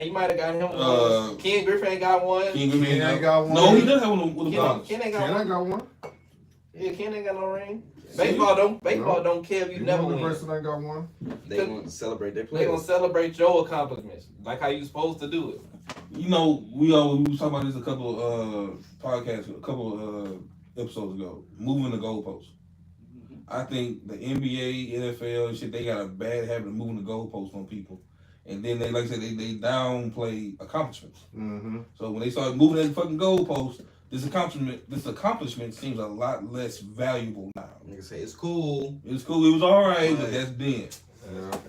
He might have got him. Ken Griffin ain't got one. Ken Griffin ain't got one. No, he does have one with the Bronx. Ken ain't got one. Yeah, Ken ain't got no ring. Baseball don't care if you never win. Person ain't got one. They gonna celebrate their players. They gonna celebrate your accomplishments, like how you supposed to do it. You know, we was talking about this a couple podcasts, a couple episodes ago. Moving the goalposts. I think the NBA, NFL, and shit, they got a bad habit of moving the goalposts on people. And then they, like I said, they downplay accomplishments. Mm-hmm. So when they start moving that fucking goalpost, this accomplishment seems a lot less valuable now. Niggas say it's cool. It's cool. It was all right, but that's then. Yeah.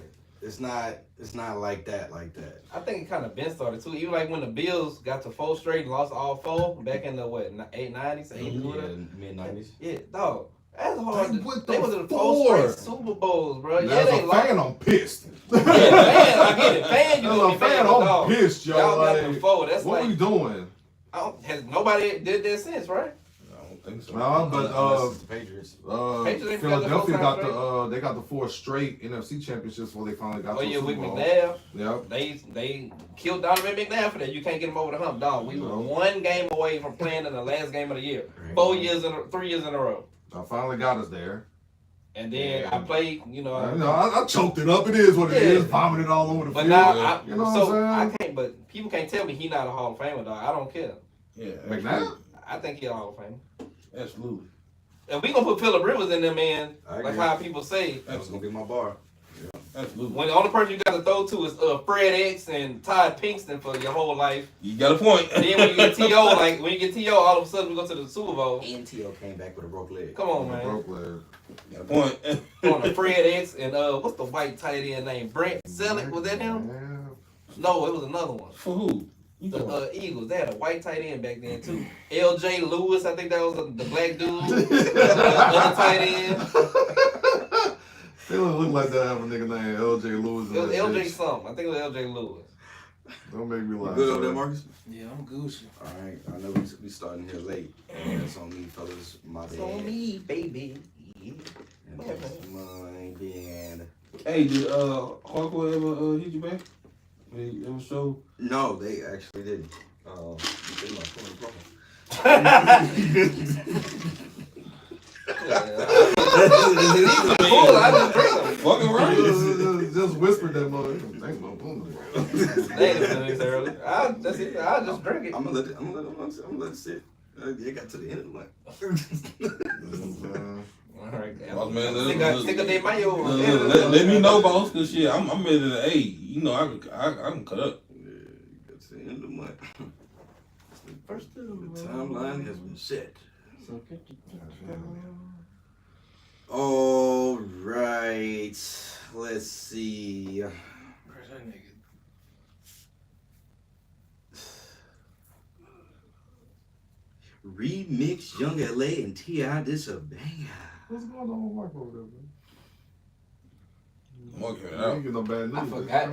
It's not like that. I think it kind of been started too. Even like when the Bills got to 4 straight and lost all 4 back in the what 90s, mid 90s. Yeah, dog. That's hard. They was in 4 straight Super Bowls, bro. Now, they lost. Fan, I'm pissed. Yeah, fan, I get it. Fan, you gonna be fan, I'm pissed, y'all. Y'all got them 4. That's what like, we doing? Has nobody did that since, right? I don't think so. No, but the Patriots. Philadelphia got they got the 4 straight NFC championships before they finally got. Oh yeah, with McNabb. Yep. They killed Donovan McNabb for that. You can't get him over the hump, dog. We were 1 game away from playing in the last game of the year. 3 years in a row. I finally got us there. And then I played, I choked it up. It is what it is. Vomited all over the field. But now, you know what I'm saying? I can't. But people can't tell me he not a Hall of Famer, dog. I don't care. Yeah, McNabb. I think he a Hall of Famer. Absolutely. And we gonna put Phillip Rivers in there, man. Like how people say. That's gonna be my bar. Yeah, absolutely. When the only person you got to throw to is Fred X and Todd Pinkston for your whole life. You got a point. And then when you get T.O., all of a sudden we go to the Super Bowl. And T.O. came back with a broke leg. Come on, man. Broke leg. Got a point. On the Fred X and what's the white tight end name? Brent Selleck, was that him? Yeah. No, it was another one. For who? The Eagles. They had a white tight end back then too. L.J. Lewis, I think that was the black dude. Other tight end. They don't look like that. Have a nigga named L.J. Lewis. It was L.J. something. I think it was L.J. Lewis. Don't make me laugh. Good over there, Marcus? Yeah, I'm Gucci. All right, I know we starting here late. That's on me, fellas. My bad. It's on me, baby. And that's my bad. Hey, did Hardcore ever hit you back? They ever show? No, they actually didn't. Just whispered that motherfucker. Thanks, my boom. I just drink it. I'm gonna let it sit. It got to the end of the line. All right, Boss man, let me know, boss, cause shit, I'm ready to. Hey, you know, I can cut up. Yeah, got to the end of the month. First, the timeline has been set. All right, let's see. Where's that nigga? Remix Young LA and T.I. This a banger. What's going on with Mark over there, man? Mark You ain't get no bad news. I forgot.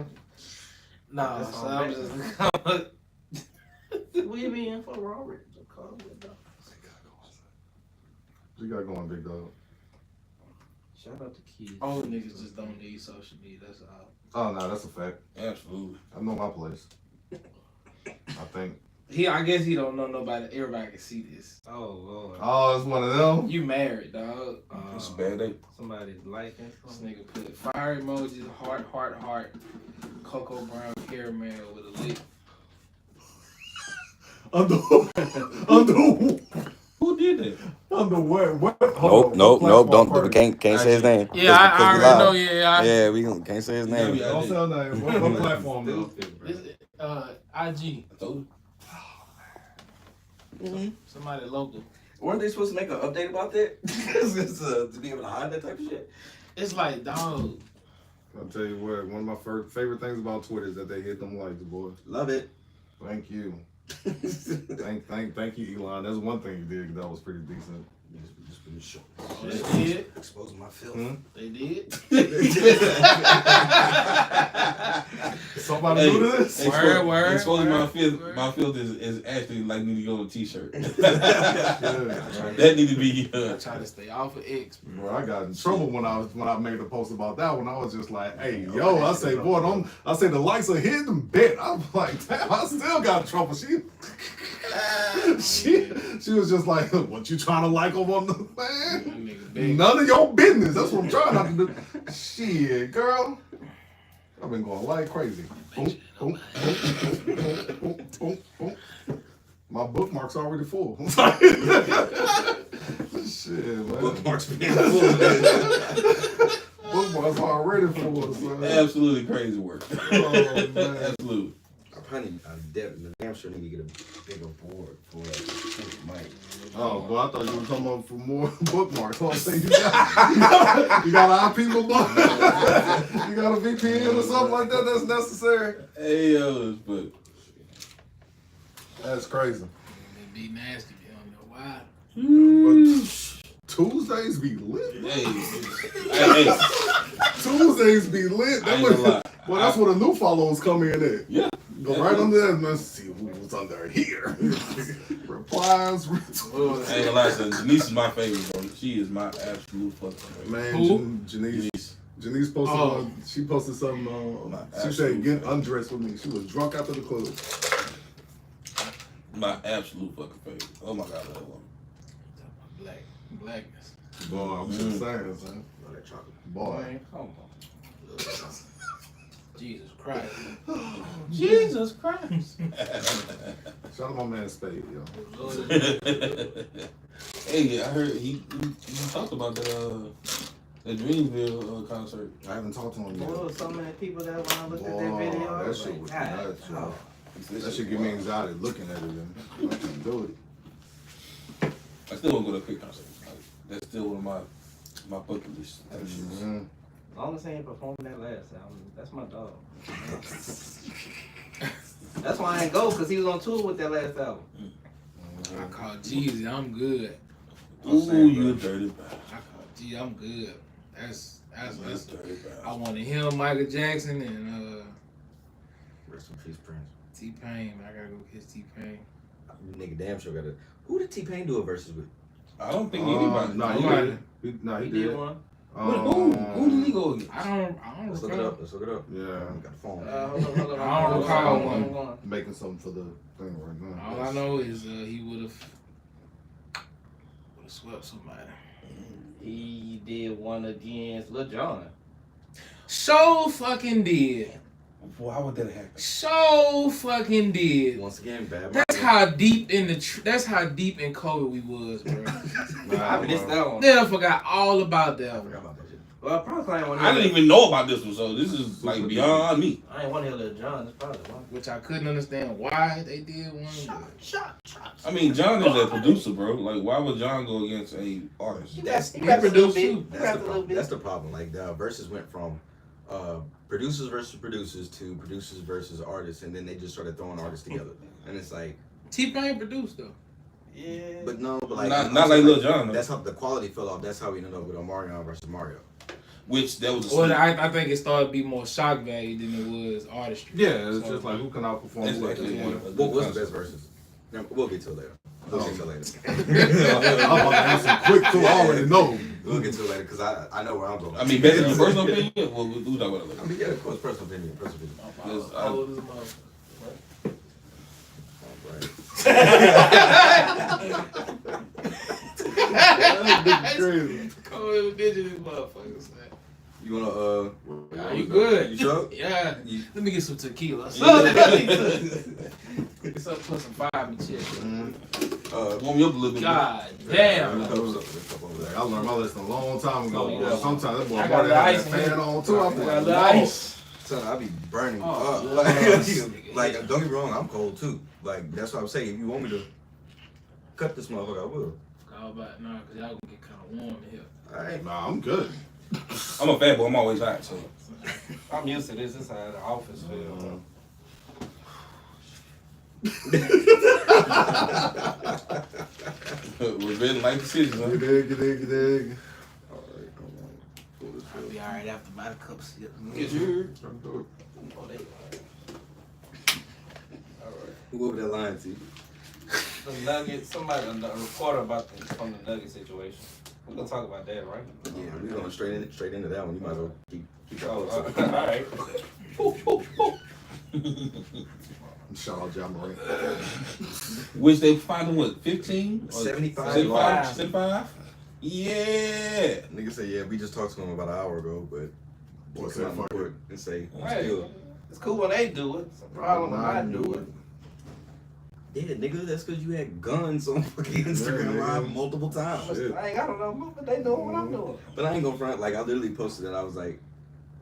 Nah, so I'm just. We be in for Robert. You got going, big dog. Shout out to kids. Old niggas just don't need social media. That's all. Oh no, that's a fact. Absolutely. I know my place. I think. I guess he don't know nobody. Everybody can see this. Oh Lord. Oh, it's one of them. You married, dog. It's a bad day. Somebody's liking. This nigga put fire emojis, heart, cocoa brown caramel with a lip. Who did that? Underwear. Nope. Don't can't say his name. Yeah, I already know. Yeah, yeah, we can't say his name. Don't say his name. What platform though? IG. I told you. Mm-hmm. Somebody local. Weren't they supposed to make an update about that? To be able to hide that type of shit? It's like, dog. I'll tell you what, one of my favorite things about Twitter is that they hit them likes, boy. Love it. Thank you. Thank you, Elon. That's one thing you did that was pretty decent. Just put it short. They did. Exposing my filth. They did. Somebody do this? Word. Exposing my filth is actually like need to go on a t-shirt. That need to be. I try to stay off of X. Bro, I got in trouble when I made a post about that one. I was just like, "Hey, yo," I say, "Boy, I say the lights are hidden, bet." I'm like, "Damn, I still got in trouble." She was just like, "What you trying to like over on the man? None of your business." That's what I'm trying not to do. Shit, girl, I've been going like crazy. Boom, boom, boom, boom, boom, boom, boom. My bookmark's already full. Shit, man. Bookmarks being full. Bookmark's already full. Son. Absolutely crazy work. Oh, man. Absolutely. I damn sure need to get a bigger board for it. Oh, well, I thought you were talking about for more bookmarks. I'm saying you got an IP bookmark? You got a VPN or something like that that's necessary? Hey, yo, but that's crazy. It be nasty. You don't know why. But Tuesdays be lit. hey. Tuesdays be lit. I ain't gonna lie. Well, that's where the new followers come in at. Yeah. Go right under there and let's see who's under here. Replies, I ain't gonna lie, son. Janice is my favorite, bro. She is my absolute fucking favorite. man. Who? Janice posted. She posted something. She said, "Get undressed with me." She was drunk after the club. My absolute fucking favorite. Oh my god, I love her. Blackness. Boy, I'm just saying, son. All that chocolate. Boy. Man, come on. Jesus Christ. Jesus Christ. Shout out my man Spade, yo. Hey, I heard he talked about the DreamVille concert. I haven't talked to him yet. Oh, so many people that when I looked at Boy, that video, that shit was nuts, yo. That shit give me anxiety looking at it. And I can't do it. I still want to go to a quick concert. That's still one of my bucket list. Mm-hmm. As long as he ain't performing that last album, that's my dog. That's why I ain't go, because he was on tour with that last album. I call Jeezy, I'm good. Ooh, you a dirty bastard. I call G, I'm good. That's dirty bastard. I wanted him, Michael Jackson, and Rest in peace, Prince. T-Pain. I gotta go kiss T-Pain. Nigga damn sure gotta. Who did T-Pain do a versus with? I don't think anybody. No, Nobody. he He did. did one. Who did he go against? I don't Let's look it recall. up. Let's look it up. Yeah. I got the phone. Hold on. I don't recall one. Making something for the thing right now. All I know is he would have swept somebody. He did one against Lil Jon. So fucking did. Why would that happen? So fucking did. Once again, bad. That's how deep in that's how deep in COVID we was, bro. I missed that one. Then I forgot all about that I one. forgot about that shit. Well, probably I ain't want to I didn't even know about this one, so this is like beyond me. I ain't want to hear Lil Jon. That's probably one. Which I couldn't understand why they did one. I mean, John is a producer, bro. Like, why would John go against a artist? He He rapped a little produced bit. too. He rapped a little bit. That's the problem. Like the verses went from producers versus producers to producers versus artists, and then they just started throwing artists together. And it's like, T-Pain produced though. Yeah. but like Not like Lil Jon, though. That's how the quality fell off. That's how we ended up with Omarion versus Mario. Which that was. Well, I think it started to be more shock value than it was artistry. Yeah, it's just like who can outperform It's who like at this point. What was the best verses? We'll get to it later. We'll get to it later. I'm about to answer quick too. I already know. We'll get to it later because I know where I'm going. I mean, based on your personal opinion, we'll talk about it later. I mean, yeah, of course, personal opinion. Personal opinion. Because Cold as a motherfucker. Crazy. Cold as a bitch in this motherfucker. You wanna Are you good? You sure? Yeah. You- Let me get some tequila. Get some, put some fire in my chest. warm you up a little bit. God damn. I learned my lesson a long time ago. Oh, yeah. Boy. Sometimes that boy I got Marty the had ice, that man. fan on too. I I be got like, the "Whoa." ice. Son, I be burning Oh, up. yeah. Like, don't get me wrong, I'm cold too. Like, that's what I'm saying. If you want me to cut this motherfucker, I will. How about nah, cause y'all gonna get kind of warm in here. All right. Nah, I'm good. I'm a fat boy. I'm always hot. So I'm used to this. This is how the office feels. Revenge life decisions, huh? You dig. All right, hold on. Pull this I'll bill. be alright after about a cup sip. Yes, sir. Who over that line, T? The Nuggets, somebody, a reporter from the Nuggets situation. We're gonna talk about that, right? Yeah, we're going straight into that one. You might as well keep that Oh, close. all right. Shout out John Morant. Which they fined him, what, 15? 75. 75? Yeah. Nigga say, yeah, we just talked to him about an hour ago, but What's come that out in fuck? court and say, Hey, still. it's cool when they do it. It's a problem when I do it. Yeah, nigga, that's because you had guns on fucking Instagram Yeah, nigga. Live multiple times. Shit. I ain't got no but they doing what I'm doing. But I ain't gonna front, like, I literally posted it. I was like,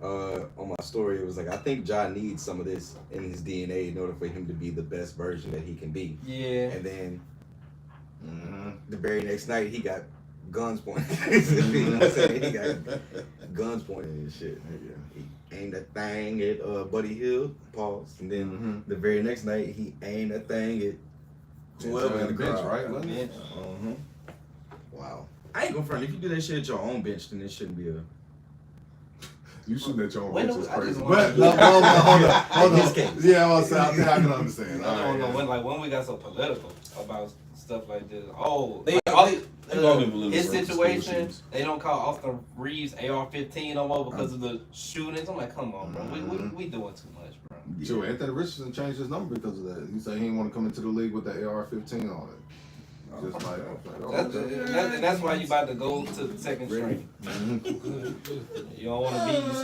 on my story, it was like, I think J.I.D needs some of this in his DNA in order for him to be the best version that he can be. Yeah. And then the very next night, he got guns pointed. You know what I'm saying? He got guns pointed and shit. He aimed that thing at Buddy Hill, pause. And then the very next night, he aimed that thing at whoever in the bench, crowd. right? Wasn't it? Wow. I ain't gonna front. If you do that shit at your own bench, then it shouldn't be a. You shooting at your own When bench do is I just crazy. wanna- But no, hold on. In his case. Yeah, I was saying, I think I can understand. I don't know when we got so political about stuff like this. Oh, They like, all been political. his for situation, shootings. they don't call Austin Reeves AR-15 no more because of the shootings. I'm like, come on, bro. We doing too much, bro. Sure, Anthony Richardson changed his number because of that. He said he didn't want to come into the league with the AR-15 on it. Just like, And that's why you about to go to the second string. You don't want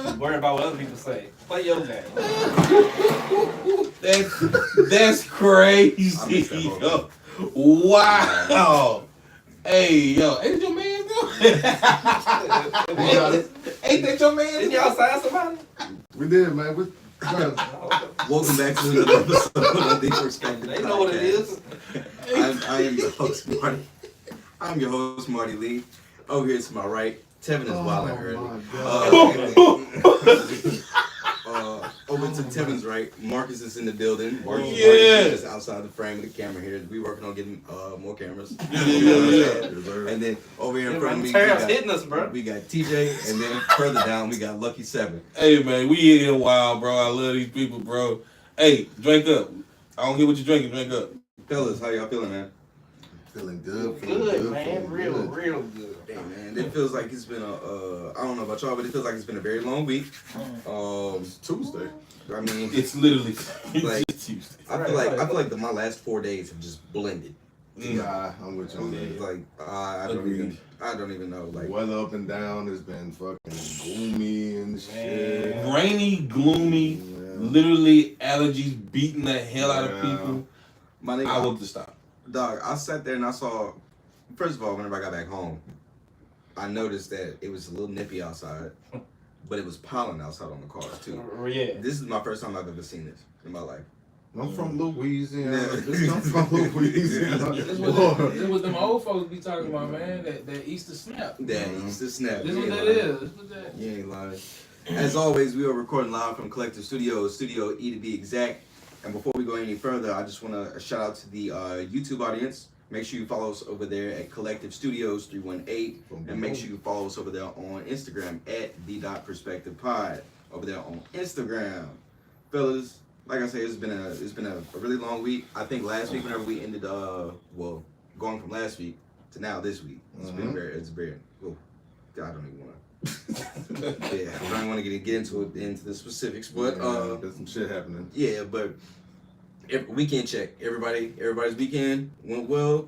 to be worried about what other people say. Play your game. That's crazy. Yo. Wow. Hey, yo, ain't that your man though? Ain't that your man? Didn't y'all sign somebody? we did, man. Welcome back to another episode of the Perspective. They know what it is. I am your host, Marty. I'm your host, Marty Lee. Over here to my right, Tevin is wilding early. Over to Tevin's right, Marcus is in the building. Marcus is outside the frame of the camera here. We working on getting more cameras. And then over here in front of me, Hitting us, bro. we got TJ, and then further down we got Lucky 7. Hey man, we in here wild, bro. I love these people, bro. Hey, drink up. I don't get what you're drinking. Drink up. Fellas, how y'all feeling, man? Feeling good, Good, man. feeling Real good. good. Damn, man, it feels like it's been a, I don't know about y'all, but it feels like it's been a very long week. It's Tuesday. I mean, It's literally Like, it's Tuesday. I feel like my last 4 days have just blended. Yeah, I'm with you on It's that. like I don't even know. Like, Weather up and down has been fucking gloomy and shit. Rainy, gloomy, literally allergies beating the hell out of people. my nigga, I want to stop. dog, I sat there and I saw. First of all, whenever I got back home, I noticed that it was a little nippy outside, but it was pollen outside on the cars too. Yeah. This is my first time I've ever seen this in my life. I'm from Louisiana. Yeah. I'm from Louisiana. This was them old folks be talking about, man. That Easter snap. That Easter snap. This You what ain't that lying. is. This what that. You ain't lying. As always, we are recording live from Collective Studios, Studio E to be exact. And before we go any further, I just want to shout out to the YouTube audience. Make sure you follow us over there at Collective Studios 318, and make sure you follow us over there on Instagram at the.perspectivepod over there on Instagram, fellas. Like I said, it's been a really long week. I think last week, whenever we ended, going from last week to now this week, it's very. Well, I don't even want to. Yeah, I don't want to get into the specifics, but there's some shit happening. yeah, but weekend check. Everybody's weekend went well.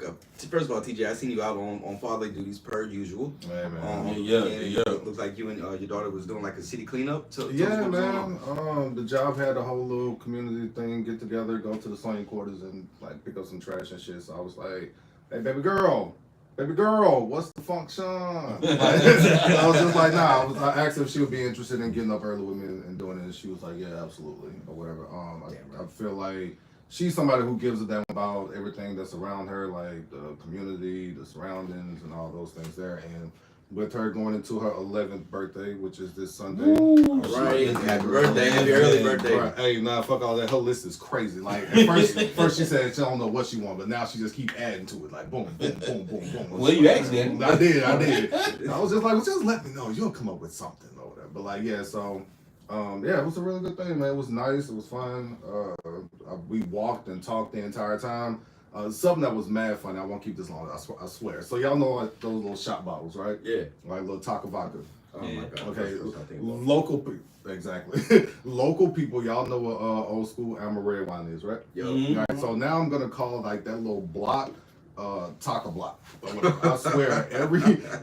First of all, TJ, I seen you out on fatherly duties per usual. Man. Yeah. Looks like you and your daughter was doing like a city cleanup. Tell us Yeah, what's going on. man. The job had a whole little community thing, get together, go to the sewing quarters and like pick up some trash and shit. So I was like, "Hey, baby girl, what's the function?" I was just like, "Nah." I asked her if she would be interested in getting up early with me and doing it, and she was like, "Yeah, absolutely," or whatever. I feel like she's somebody who gives a damn about everything that's around her, like the community, the surroundings, and all those things there. And with her going into her 11th birthday, which is this Sunday. Ooh, Right. Happy birthday. Happy early birthday. Right. Hey, nah, fuck all that. Her list is crazy. Like, at first she said she don't know what she want, but now she just keep adding to it. Like, boom, boom, boom, boom, boom. Well, you asked then. I did. I was just like, well, just let me know. You'll come up with something or whatever. But, like, yeah, so, yeah, it was a really good thing, man. It was nice. It was fun. We walked and talked the entire time. Something that was mad funny. I won't keep this long. I swear. So y'all know like those little shot bottles, right? Yeah. Like little taco vodka. Oh my God. Okay. Local people. Exactly. Local people. Y'all know what old school Amaretto wine is, right? Yo. Mhm. All right, so now I'm gonna call like that little block taco block. Or whatever. I swear.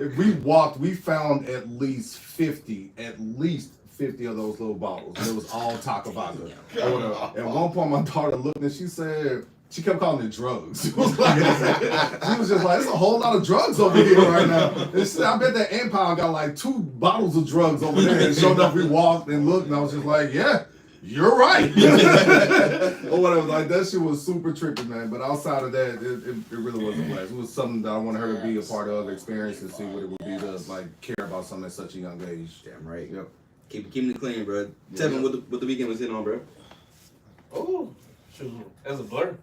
If we walked, we found at least 50 of those little bottles. And it was all taco vodka. Or whatever. At one point, my daughter looked and she said. She kept calling it drugs. She was just like, it's a whole lot of drugs over here right now. And she said, I bet that Empire got like 2 bottles of drugs over there. And sure enough, we walked and looked, and I was just like, yeah, you're right. Or whatever. Like, that shit was super trippy, man. But outside of that, it really was a blast. It was something that I wanted her to be a part of, experience, and see what it would be to like care about something at such a young age. Damn right. Yep. Keeping it clean, bro. Tell me what the weekend was hitting on, bro. Oh, shoot. That's a blur.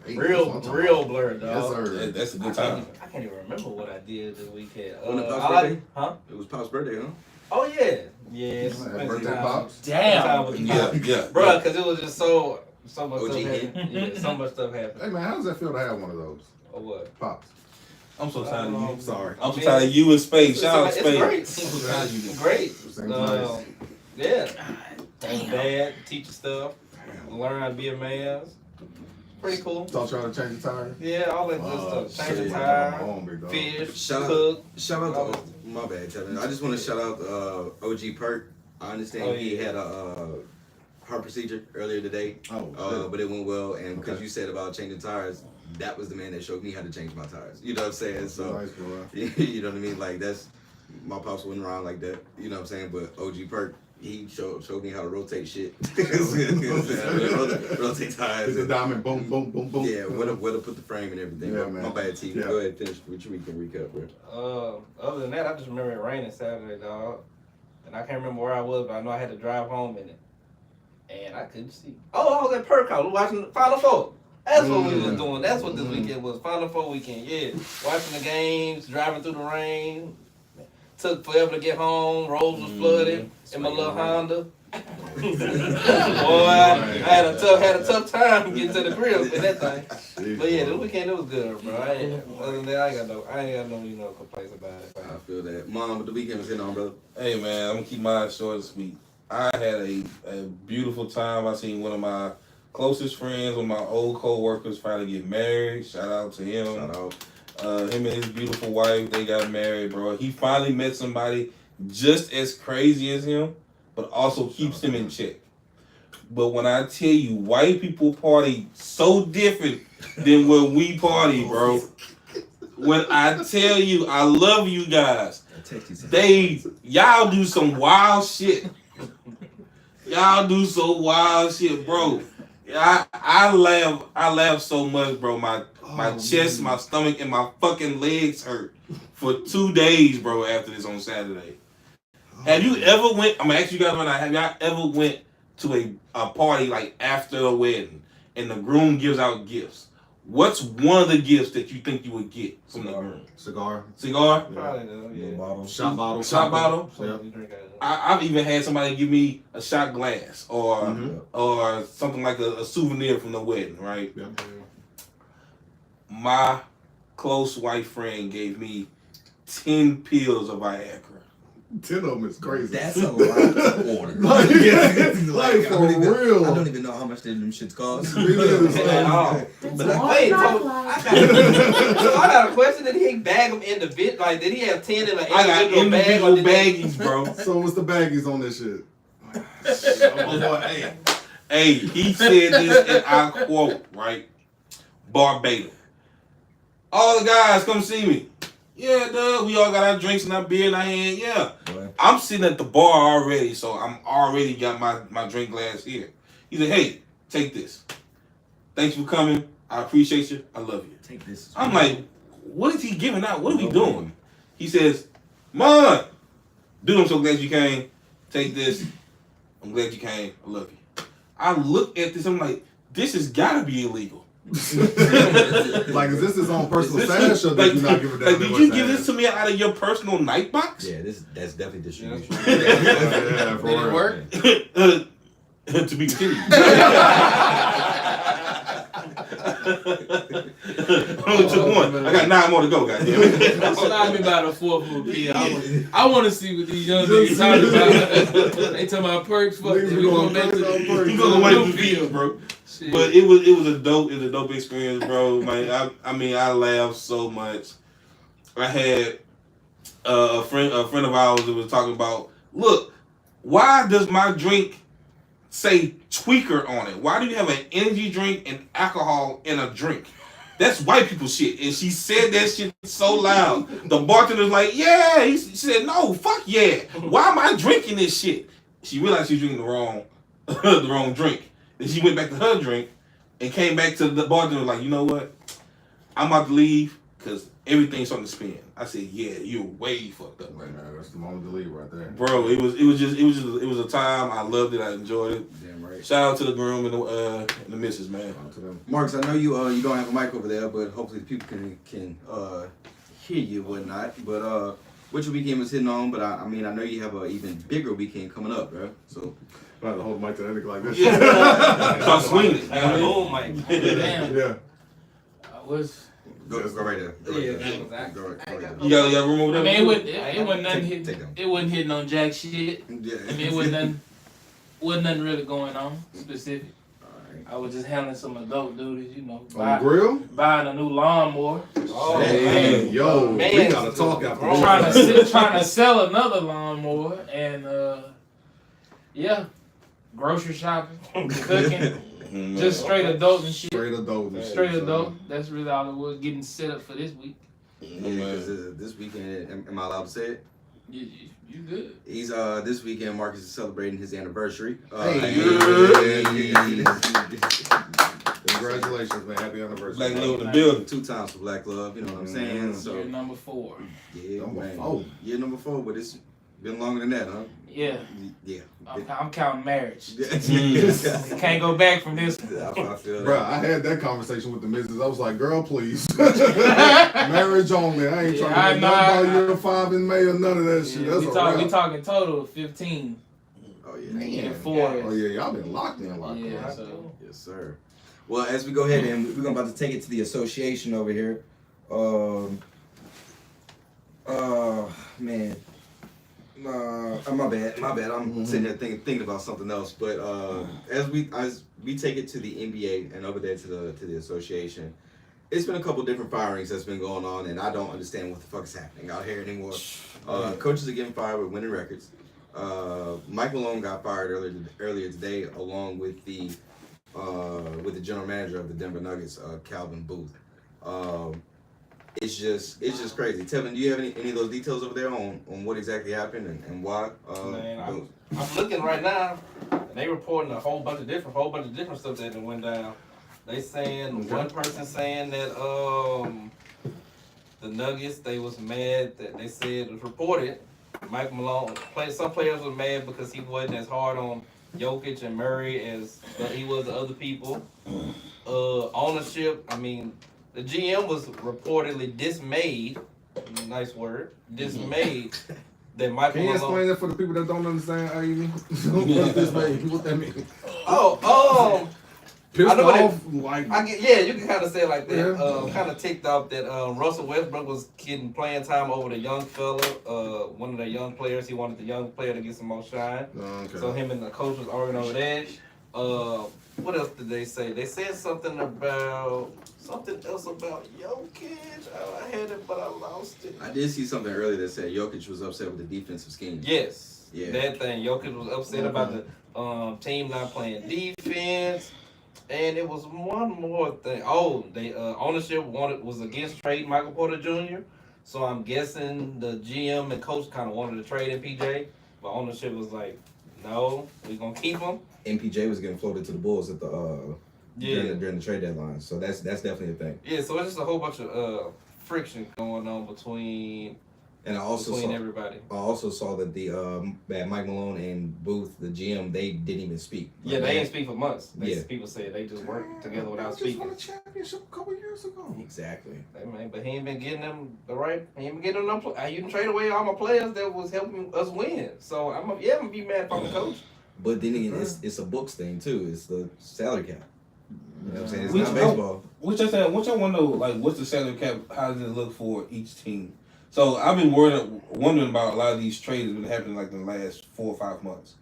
Hey, Real that's what I'm talking blur, about. dog. Yes, sir. That's a good time. I can't even remember what I did this weekend. When the Pop's birthday? Huh? It was Pop's birthday, huh? Oh, yeah. Yeah. Happy birthday, Pops. Damn. Yeah. Bro, because it was just so much OG stuff hit. happened. Yeah, so much stuff happened. Hey, man, how does that feel to have one of those? Or what? Pops. I'm so tired of you. I'm sorry. I'm so tired of you in space. Shout out It's Space. great. I'm so tired of you. It's great. Seems nice. Yeah. Damn. Dad, teacher stuff. Learn how to be a man. Pretty cool. Taught y'all to change the tire? Yeah, all that good stuff. Change the shit. tire, Home, big dog. fish, Shout out- cook. Shout out to my bad, Tevin. I just want to shout out OG Perk. I understand he had a heart procedure earlier today, Oh, but it went well. And because Okay. you said about changing tires, that was the man that showed me how to change my tires. You know what I'm saying? So nice, bro. you know what I mean? Like that's my pops wasn't around like that. You know what I'm saying? But OG Perk, he showed me how to rotate shit, rotate tires. Is it And, diamond? Boom, boom, boom, boom. yeah, where to put the frame and everything. Yeah, My man. bad, T. Yeah. Go ahead, finish with your weekend recap, bro. Other than that, I just remember it raining Saturday, dog. And I can't remember where I was, but I know I had to drive home in it. And I couldn't see. Oh, I was at Perk House watching Final Four. That's what we was doing. That's what this weekend was. Final Four weekend, yeah. Watching the games, driving through the rain. Took forever to get home. Roads was flooded in my little Honda. Boy, I had a tough time getting to the crib in that thing. But yeah, this weekend it was good, bro. Other than that, I ain't got no complaints about it. I feel that. Mom, what the weekend was hitting on, brother? Hey man, I'm gonna keep mine short and sweet. I had a beautiful time. I seen one of my closest friends, one of my old co-workers finally get married. Shout out to him. Shout out. Him and his beautiful wife, they got married, bro. He finally met somebody just as crazy as him, but also keeps him in check. But when I tell you, white people party so different than when we party, bro. When I tell you, I love you guys. Y'all do some wild shit. Y'all do some wild shit, bro. I laugh so much, bro. My chest, my stomach, and my fucking legs hurt for 2 days, bro, after this on Saturday. Have you ever went, I'm gonna ask you guys right now, have y'all ever went to a party like after a wedding and the groom gives out gifts? What's one of the gifts that you think you would get from the groom? Cigar. Cigar? Probably though, yeah. Bottle. Shot bottle. Shot bottle? Yeah. You drink out of it. I've even had somebody give me a shot glass or or something like a souvenir from the wedding, right? Yeah. My close white friend gave me 10 pills of Viagra. 10 of them is crazy. That's a lot to order. Like, for real. I don't even know how much them shits cost. It is, At all. like, But wait, so I got a question. Did he bag them individual? Like, did he have 10 in an I got individual bag? individual Or did they- baggies, bro. So what's the baggies on this shit? Hey, he said this, and I quote, right? Barbados. All the guys come see me. Yeah, dude, we all got our drinks and our beer in our hand. Yeah. I'm sitting at the bar already, so I'm already got my drink glass here. He said, hey, take this. Thanks for coming. I appreciate you. I love you. Take this. I'm like, what is he giving out? What are we doing? He says, Mud! Dude, I'm so glad you came. Take this. I'm glad you came. I love you. I look at this, I'm like, this has gotta be illegal. Like, is this his own personal stash or did you not give a damn? Like, did you give this to me out of your personal night box? Yeah, that's definitely distribution. Yeah, for Did it real. work? To be continued. Only took one. I got 9 more to go, goddammit. Slide me by the fourth of a pill. I want to see what these young niggas talking about. They talking about perks. Fuck Niggas it. be We going going back to crazy on perks. You go away from Blue feet, pill. bro. Shit. But it was a dope experience, bro. Man, I mean, I laughed so much. I had a friend of ours that was talking about, look, why does my drink say tweaker on it? Why do you have an energy drink and alcohol in a drink? That's white people shit. And she said that shit so loud. The bartender's like, yeah. She said, no, fuck yeah. Why am I drinking this shit? She realized she was drinking the wrong drink. Then she went back to her drink and came back to the bartender like, you know what? I'm about to leave because everything's starting to spin. I said, yeah, you're way fucked up right now. That's the moment to leave right there. Bro, it was a time. I loved it. I enjoyed it. Damn right. Shout out to the groom and the missus, man. Shout out to them. Marcus, I know you don't have a mic over there, but hopefully the people can hear you and whatnot. But what your weekend was hitting on? But I mean, I know you have an even bigger weekend coming up, bro. So I'm about to hold the mic to that nigga like this. Start swinging. I got a boom mic. Damn. Yeah. I was. go right there. Go right Yeah, there. exactly. Go right there. You got room over I there? mean, it wasn't nothing Take hitting. them. It wasn't hitting on jack shit. Yeah. I mean, it wasn't nothing really going on specific. Alright. I was just handling some adult duties, you know, On the grill? buying a new lawnmower, Oh, Hey, man. yo, we Man, gotta talk after wrong. this. trying to sell another lawnmower, and yeah, grocery shopping, cooking, just straight adult and shit. Straight adult. and shit, Straight son. adult. That's really all it was. Getting set up for this week. Yeah, because this weekend, am I allowed to say it? You good? He's this weekend. Marcus is celebrating his anniversary. Hey. Congratulations, man. Happy anniversary. Black Love in the building. 2 times for Black Love. You know what I'm saying? So Year number 4. yeah, Number man. 4. Year number 4, but it's been longer than that, huh? Yeah, Yeah. I'm counting marriage. I Can't go back from this. feel Bro, I had that conversation with the missus. I was like, girl, please. Marriage only. I ain't Yeah, trying to I get know, nothing about year 5 in May or none of that shit. Yeah, That's we a wrap. talking total of 15. Oh yeah. Yeah, 4. Oh, yeah, y'all been locked in. Yeah, in. so Yes, sir. Well, as we go ahead and we're about to take it to the association over here. Man. My bad. I'm sitting there thinking about something else. But as we take it to the NBA and over there to the association, it's been a couple different firings that's been going on, and I don't understand what the fuck is happening out here anymore. Coaches are getting fired with winning records. Mike Malone got fired earlier today, along with the general manager of the Denver Nuggets, Calvin Booth. It's just crazy. Tevin, do you have any of those details over there on what exactly happened and why? Man, I'm looking right now, and they reporting a whole bunch of different stuff that went down. They saying one person saying that the Nuggets, they was mad that they said it was reported Mike Malone. Some players were mad because he wasn't as hard on Jokic and Murray as he was to other people. Ownership, I mean, the GM was reportedly dismayed. Nice word, dismayed that Michael Can you Malone. explain that for the people that don't understand, Ivy? What that mean? Pissed I know what off, like, you can kind of say it like that. Yeah. Kind of ticked off that Russell Westbrook was getting playing time over the young fella, one of the young players. He wanted the young player to get some more shine. okay. So him and the coach was arguing over that. What else did they say? They said something else about Jokic. I had it, but I lost it. I did see something earlier that said Jokic was upset with the defensive scheme. Yes. Yeah. That thing. Jokic was upset about the team not playing defense. And it was one more thing. Oh, they ownership was against trading Michael Porter Jr. So I'm guessing the GM and coach kind of wanted to trade MPJ, but ownership was like, no, we're gonna keep him. MPJ was getting floated to the Bulls at the during the trade deadline. So that's definitely a thing. Yeah, so it's just a whole bunch of friction going on between And I also between saw everybody. I also saw that that Mike Malone and Booth, the GM, they didn't even speak. Yeah, they didn't speak for months. Yeah. People said they just worked together Man, without just speaking. won a championship a couple years ago. Exactly. Hey, man, but he ain't been getting them the right. He ain't been getting them. You didn't trade away all my players that was helping us win. So I'm gonna be mad if I'm the coach. But then again, it's a books thing too. It's the salary cap. You know what I'm saying? It's Which- not baseball. Which I want to know, like, what's the salary cap? How does it look for each team? So I've been wondering about a lot of these trades that have been happening like in the last 4 or 5 months.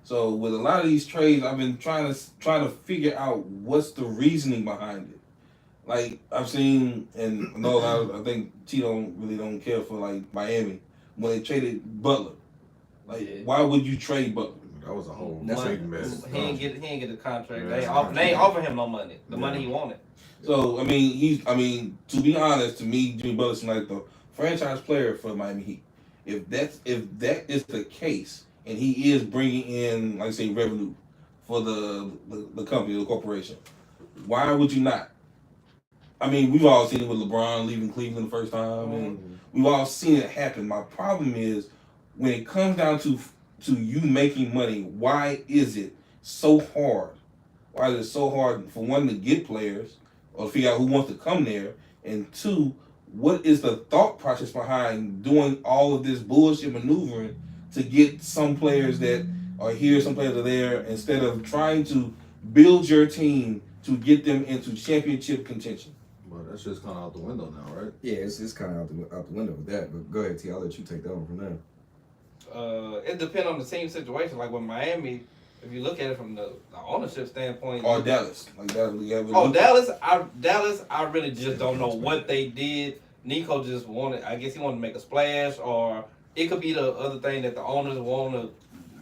So with a lot of these trades, I've been trying to figure out what's the reasoning behind it. Like I've seen, and I know a lot of, I think T don't care for like Miami when they traded Butler. Like, Yeah. why would you trade Butler? That was a whole That's big a- mess. He ain't get the contract. Yeah. They ain't offer him no money. The money he wanted. So I mean, to be honest, to me, Jimmy Butler seems like the franchise player for Miami Heat. If that is the case, and he is bringing in, like I say, revenue for the company, the corporation, why would you not? I mean, we've all seen it with LeBron leaving Cleveland the first time, and we've all seen it happen. My problem is when it comes down to you making money, why is it so hard? Why is it so hard for one to get players or figure out who wants to come there, and two, what is the thought process behind doing all of this bullshit maneuvering to get some players that are here, some players are there, instead of trying to build your team to get them into championship contention? But that's just kind of out the window now, right? Yeah, it's kind of out the window with that. But go ahead, T. I'll let you take that one from there. It depends on the team situation. Like with Miami, if you look at it from the ownership standpoint, Or Dallas, like that. Dallas, I really just don't know what they did. Nico just wanted, I guess he wanted to make a splash, or it could be the other thing that the owners want to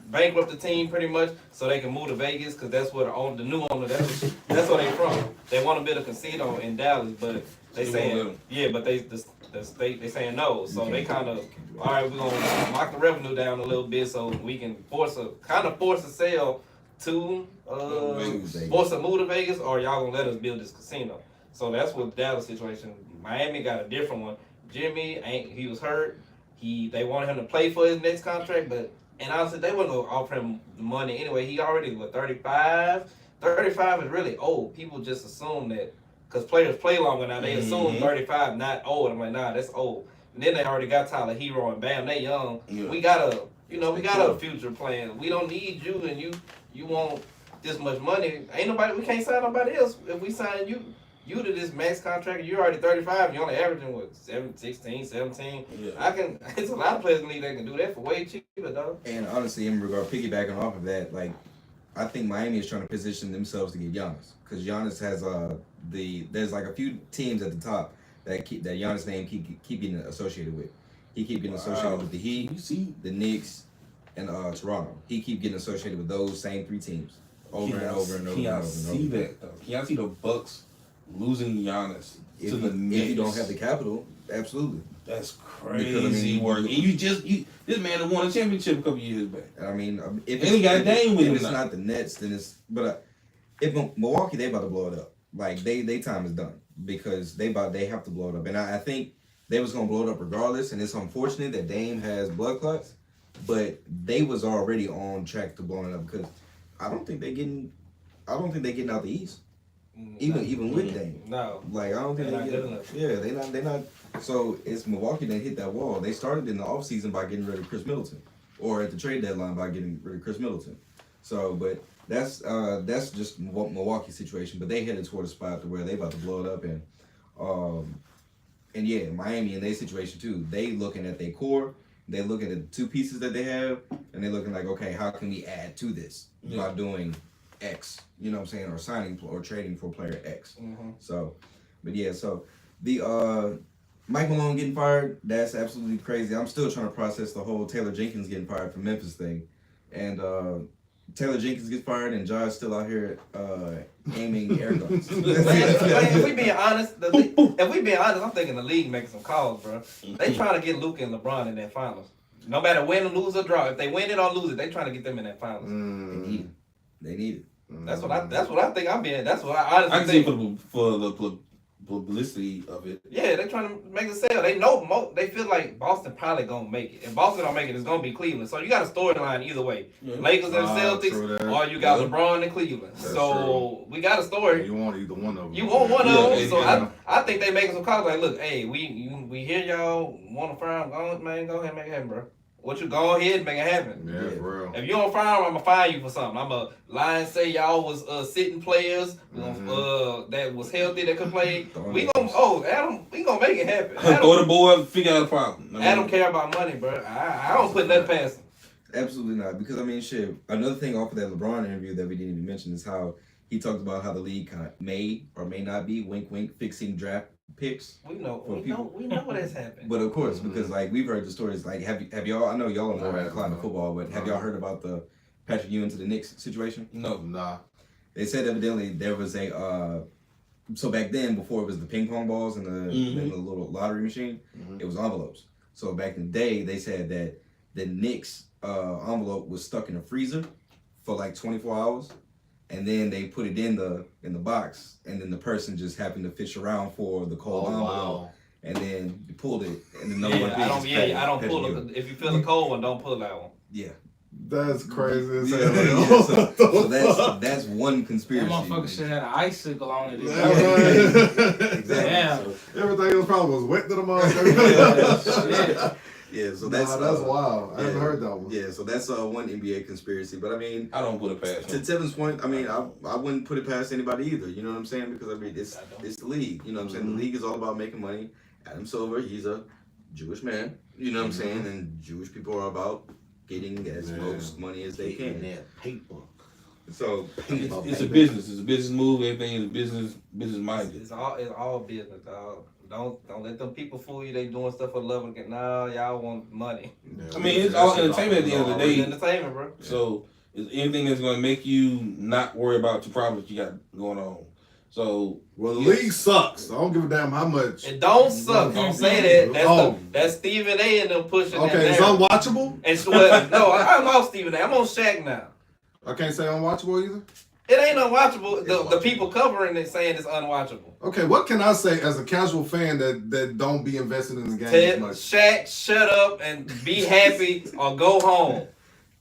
bankrupt the team pretty much so they can move to Vegas, because that's where the new owner, that's where they from. They want to build a casino in Dallas, but they saying, yeah, but they saying no. So they kind of, all right, we're going to knock the revenue down a little bit so we can force a sale to force a move to Vegas, or y'all gonna let us build this casino. So that's what Dallas situation. Miami got a different one. Jimmy he was hurt. They wanted him to play for his next contract, and honestly they wouldn't offer him the money anyway. He already 35. 35 is really old. People just assume that because players play longer now, they assume 35 not old. I'm like, nah, that's old. And then they already got Tyler Hero and Bam. They young. Yeah. We got a future plan. We don't need you, and you want this much money. We can't sign nobody else. If we sign you to this max contract, you're already 35, you're only averaging what, 16, 17. Yeah. It's a lot of players in the league that can do that for way cheaper, dog. And honestly, in regard piggybacking off of that, like I think Miami is trying to position themselves to get Giannis, because Giannis has there's like a few teams at the top that Giannis' name keep getting associated with. He keep getting associated with the Heat, the Knicks, and Toronto. He keep getting associated with those same three teams over and over. Can y'all see that though? Can y'all see the Bucks losing Giannis to the Knicks? If you don't have the capital, absolutely. That's crazy work. And this man that won a championship a couple years back. I mean, if it's not the Nets, then it's. But if Milwaukee, they about to blow it up. Like they time is done, because they have to blow it up. And I think they was gonna blow it up regardless. And it's unfortunate that Dame has blood clots, but they was already on track to blowing it up, because I don't think they getting out the East. Even with Dame. No. Like I don't think they're not good enough. Yeah, they're not. So it's Milwaukee that hit that wall. They started in the offseason by getting rid of Chris Middleton, or at the trade deadline by getting rid of Chris Middleton. So, but that's just Milwaukee's situation. But they headed toward a spot to where they about to blow it up, and yeah, Miami in their situation too. They looking at their core. They looking at the two pieces that they have, and they looking like, okay, how can we add to this by doing X? You know what I'm saying, or signing or trading for player X. Mm-hmm. So, but yeah, so the Mike Malone getting fired, that's absolutely crazy. I'm still trying to process the whole Taylor Jenkins getting fired from Memphis thing. And Taylor Jenkins gets fired and Josh still out here aiming air guns. If we being honest, I'm thinking the league making some calls, bro. They trying to get Luka and LeBron in that finals. No matter win, lose, or draw. If they win it or lose it, they trying to get them in that finals. They need it. That's what I think I'm being. That's what I honestly think. For the publicity of it. Yeah, they trying to make it sell. They know they feel like Boston probably gonna make it. If Boston don't make it, it's gonna be Cleveland. So you got a storyline either way. Yeah. Lakers and Celtics, or you got LeBron and Cleveland. That's so we got a story. You want either one of them. You want one of them. So yeah. I think they making some calls like, look, hey, we hear y'all want to fire him. Go ahead and make it happen, bro. What you go ahead and make it happen. Yeah, for real. If you don't fire him, I'm gonna fire you for something. I'm gonna lie and say y'all was sitting players that was healthy that could play. We gonna make it happen. Throw the board, figure out the problem. Adam care about money, bro. I don't put nothing past him. Absolutely not. Because I mean, shit. Another thing off of that LeBron interview that we didn't even mention is how he talked about how the league kind of may or may not be wink fixing draft picks. We know what has happened. But of course, because like we've heard the stories. Like have y'all? I know y'all are more inclined to football, but have y'all heard about the Patrick Ewing to the Knicks situation? No. Nah. They said evidently there was a. So back then, before it was the ping pong balls and the little lottery machine, it was envelopes. So back in the day, they said that the Knicks envelope was stuck in a freezer for like 24 hours, and then they put it in the box, and then the person just happened to fish around for the cold envelope, Wow. and then you pulled it, and the number one piece is I don't pull Patrick it. If you feel the cold one, don't pull that one. Yeah. That's crazy as Yeah, hell. so that's one conspiracy. That motherfucker should have an icicle on it. Exactly. Damn. So, Everything else probably was wet to the motherfucker. yeah, so that's wild. I haven't heard that one. Yeah, so that's one NBA conspiracy. But I mean, I don't put it past to him. Tevin's point, I mean, I wouldn't put it past anybody either. You know what I'm saying? Because I mean, it's the league. You know what I'm saying? The league is all about making money. Adam Silver, he's a Jewish man. You know what I'm saying? And Jewish people are about getting as most money as they can. Paper. So It's a business. It's a business move. Everything is business minded. It's all business, dog. Don't let them people fool you. They doing stuff for love and nah, y'all want money. I mean, it's all entertainment at the end of the day. It's entertainment, bro. So it's anything that's going to make you not worry about the problems you got going on. So Well, the league sucks. I don't give a damn how much. It don't suck. Don't say that. That's Stephen A. and them pushing that Okay, it's narrative. unwatchable? And so, no, I lost Stephen A. I'm on Shaq now. I can't say unwatchable either? It ain't unwatchable. The people covering it saying it's unwatchable. Okay, what can I say as a casual fan that don't be invested in the game Tell as much? Shaq, shut up and be happy or go home.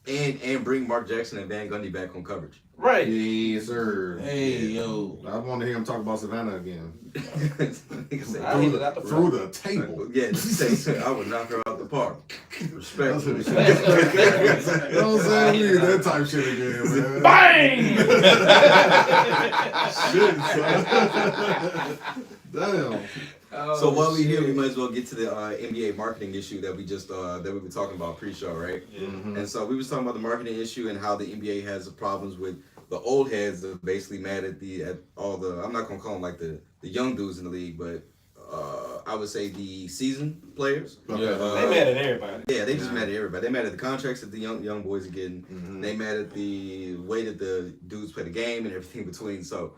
and bring Mark Jackson and Van Gundy back on coverage. Right. Yes, sir. hey, yo. I want to hear him talk about Savannah again. I Through hit it out the the table. Yeah, I would knock her out the park. Respectfully. You know what I'm saying? We need that type shit again, man. Bang! Shit, son. Damn. So while we're here, we might as well get to the NBA marketing issue that we just that we were talking about pre-show, right? Mm-hmm. And so we was talking about the marketing issue and how the NBA has problems with the old heads that are basically mad at all the, I'm not gonna call them like the young dudes in the league, but I would say the seasoned players. Okay. They mad at everybody. Yeah, they just mad at everybody. They mad at the contracts that the young boys are getting. Mm-hmm. They mad at the way that the dudes play the game and everything between. So.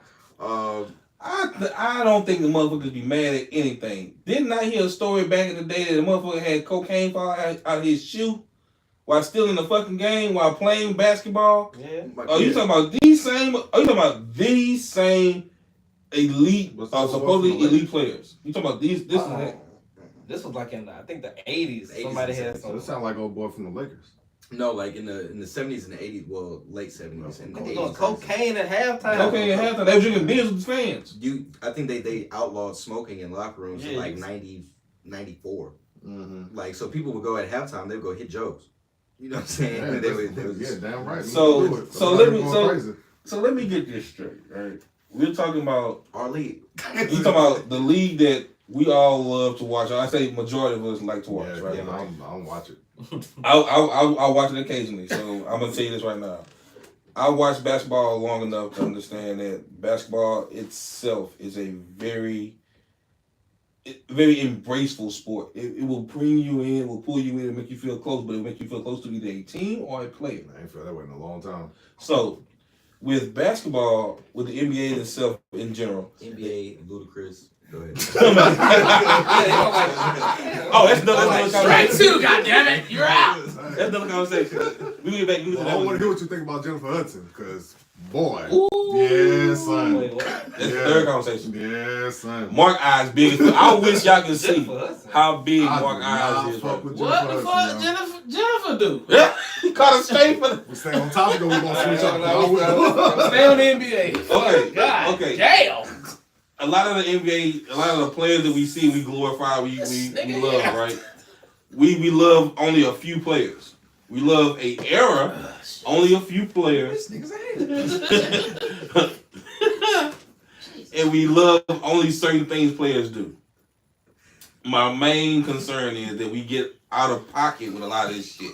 I don't think the motherfuckers be mad at anything. Didn't I hear a story back in the day that the motherfucker had cocaine fall out of his shoe while still in the fucking game while playing basketball? Yeah. Oh, you talking about these same? Are you talking about these same elite, supposedly elite players? You talking about these? This was like in I think the 80s. 80s Somebody and had 70s. So some. it sound like old boy from the Lakers. No, like in the 70s and the 80s, well, late 70s and the They 80s. was doing cocaine at halftime. Cocaine at halftime. They were drinking beers with the fans. I think they outlawed smoking in locker rooms in like Yes. 94. Mm-hmm. Like, so people would go at halftime, they would go hit Joe's. You know what I'm saying? Yeah, they would yeah, damn right. So Crazy. let me get this straight, right? We're talking about our league. you talking about the league that we all love to watch. I say majority of us like to watch, Yeah, right? yeah, I don't watch it. I'll watch it occasionally. So I'm gonna tell you this right now. I watched basketball long enough to understand that basketball itself is a very embraceful sport. It will bring you in, will pull you in, and make you feel close, but it will make you feel close to either a team or a player. I ain't felt that way in a long time. So with basketball, with the NBA itself in general, NBA, Ludacris. Go ahead. oh, that's another Straight conversation. two, goddammit! You're out! That's another conversation. We get back. Well, I want to hear what you think about Jennifer Hudson, because Boy. Ooh. Yes, son. Wait, what? That's the third conversation. Yes, son. Mark eyes big. I wish y'all could see Jennifer Hudson. how big I Mark do eyes not is. fuck Right? with What the Jennifer fuck Hudson, Jennifer do? Yeah, he caught a straight for the. We stay on topic or we gonna switch up? Stay on the NBA. Okay, God okay. damn. A lot of the NBA, a lot of the players that we see, we glorify, we love, right? We love only a few players. We love a era, only a few players. This nigga's a hater. And we love only certain things players do. My main concern is that we get out of pocket with a lot of this shit.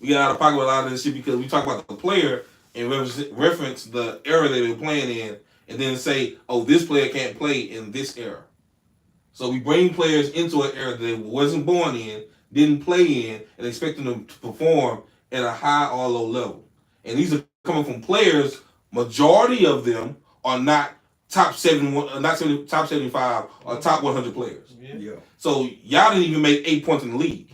We get out of pocket with a lot of this shit because we talk about the player and reference the era they were playing in and then say, oh, this player can't play in this era. So we bring players into an era that they wasn't born in, didn't play in, and expecting them to perform at a high or low level. And these are coming from players, majority of them are not top 75 or top 100 players. Yeah. So y'all didn't even make 8 points in the league.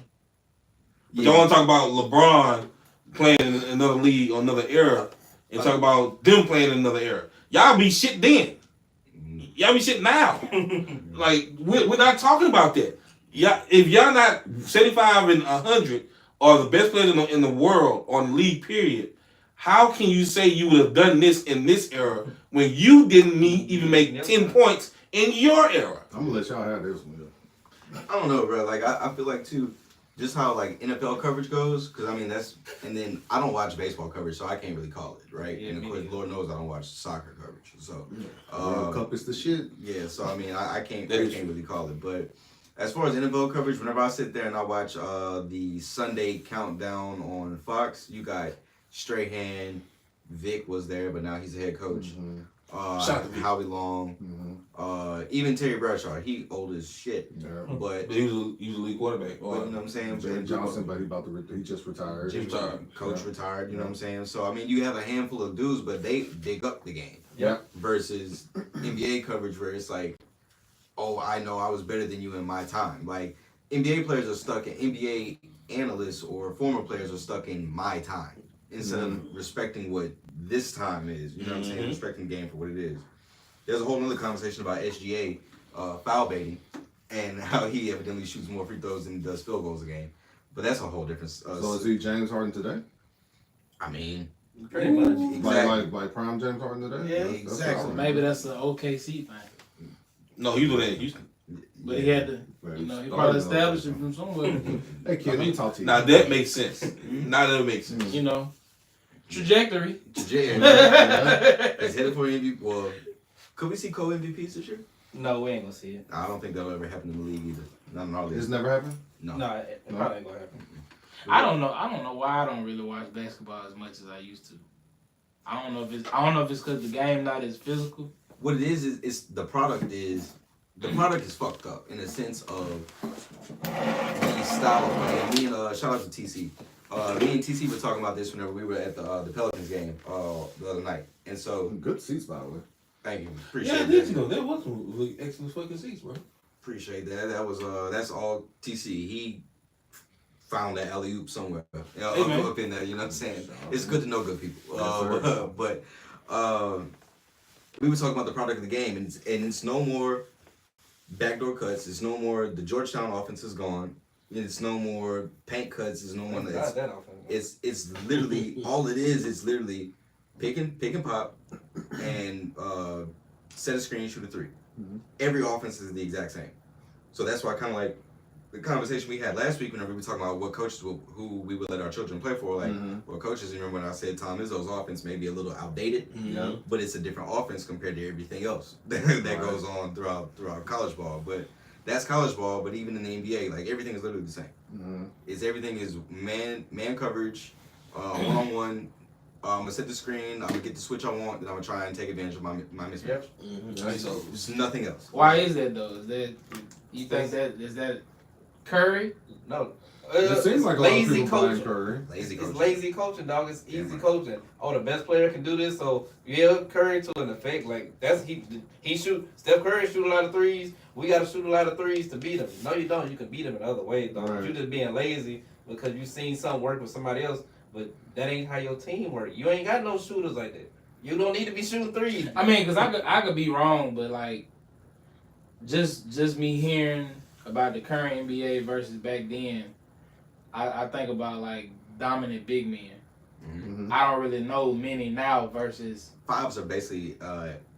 But y'all want to talk about LeBron playing in another league or another era and talk about them playing in another era. Y'all be shit then. Y'all be shit now. Like, we're not talking about that. If y'all not 75 and 100 are the best players in the world on the league, period, how can you say you would have done this in this era when you didn't even make 10 points in your era? I'm gonna let y'all have this one. I don't know, bro. Like, I feel like, too, just how, like, NFL coverage goes, because, I mean, and then I don't watch baseball coverage, so I can't really call it, right? Yeah, and, of course, Lord knows I don't watch soccer coverage, so. World Cup is the shit. Yeah, so, I mean, I can't really call it, but as far as NFL coverage, whenever I sit there and I watch the Sunday countdown on Fox, you got Strahan, Vic was there, but now he's the head coach. Mm-hmm. Howie Long, even Terry Bradshaw, he old as shit. Yeah. But He was a league quarterback. you know what I'm saying? Jay Johnson, but he just retired. Coach retired, you know what I'm saying? So, I mean, you have a handful of dudes, but they dig up the game. Yeah. Versus NBA coverage where it's like, oh, I know I was better than you in my time. Like, NBA players are stuck in, NBA analysts or former players are stuck in my time instead of respecting what this time is. You know what I'm saying? Respecting the game for what it is. There's a whole other conversation about SGA foul baiting and how he evidently shoots more free throws than he does field goals a game. But that's a whole different. So is he James Harden today? I mean, Pretty much. exactly. Like prime James Harden today? Yeah, That's exactly. all right. Maybe that's an OKC thing. No, he was doing that in Houston. But he had to, he probably established it from somewhere. Hey kid, let me talk to you. Now that makes sense. Now that makes sense. You know, trajectory. It's headed for MVP. Well, could we see co-MVPs this year? No, we ain't gonna see it. I don't think that'll ever happen in the league either. Not in our league. It's never happened? No. No, it probably ain't gonna happen. I don't know why I don't really watch basketball as much as I used to. I don't know if it's because the game not as physical. What it is it's the product is fucked up in the sense of the style of play. Me and shout out to TC. Me and TC were talking about this whenever we were at the Pelicans game the other night, and so Good seats, by the way. thank you, Yeah, appreciate I did that. go. That was some really excellent fucking seats, bro. Appreciate that. That was that's all TC. He found that alley oop somewhere. Up in there, you know what I'm saying? It's good to know good people. But we were talking about the product of the game, and it's no more backdoor cuts. It's no more the Georgetown offense is gone. It's no more paint cuts. It's no more. It's literally all it is. It's literally pick and pop and set a screen, shoot a three. Mm-hmm. Every offense is the exact same. So that's why kind of like the conversation we had last week whenever we were talking about what coaches who we would let our children play for. Like, well, coaches, you remember when I said Tom Izzo's offense may be a little outdated, but it's a different offense compared to everything else that goes on throughout college ball. But that's college ball. But even in the NBA, like everything is literally the same. Everything is man coverage, one-on-one. I'm gonna set the screen. I'm gonna get the switch I want. Then I'm gonna try and take advantage of my mismatch. So it's nothing else. Why is that though? Is that you think is that Curry? No. It seems like a lot of lazy people buying coaching. Curry. Lazy It's coaching. lazy coaching, dog. It's easy coaching. Oh, the best player can do this, so yeah, Curry to an effect. Like that's he shoot. Steph Curry shoot a lot of threes. We got to shoot a lot of threes to beat him. No, you don't. You can beat him in other ways, dog. Right. You just being lazy because you seen something work with somebody else, but that ain't how your team work. You ain't got no shooters like that. You don't need to be shooting threes. I mean, cause I could be wrong, but like, just me hearing about the current NBA versus back then, I think about like dominant big men. Mm-hmm. I don't really know many now versus Fives are basically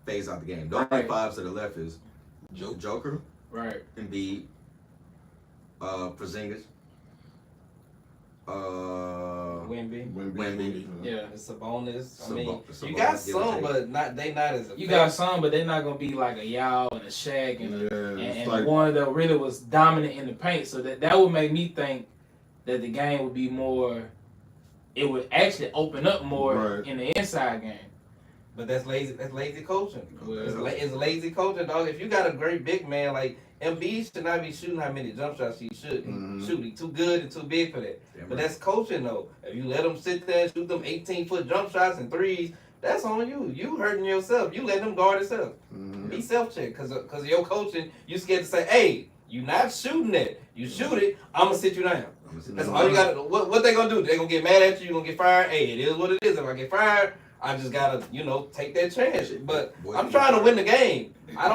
phase out the game. The only Right. fives that are left is Joker, right. Embiid, Porzingis, Wemby. Yeah. It's a bonus. I mean, It's a you bonus, got give or some, take. but they not as You got some, but they're not gonna be like a Yao and a Shaq and it's and like, one that really was dominant in the paint. So that would make me think that the game would be more. It would actually open up more Right. in the inside game. But that's lazy. That's lazy coaching. Well, It's lazy coaching, dog. If you got a great big man like Embiid, should not be shooting how many jump shots he should shoot. He's too good and too big for that. Damn But right. that's coaching though. If you let him sit there and shoot them 18-foot jump shots and threes, that's on you. You hurting yourself. You let him guard himself. Be self-check because of your coaching. You scared to say, hey, you not shooting that. You shoot it, I'm gonna sit you down. That's all you got. What they gonna do? They gonna get mad at you. You gonna get fired. Hey, it is what it is. If I get fired, I just gotta, take that chance. But I'm trying to win the game. I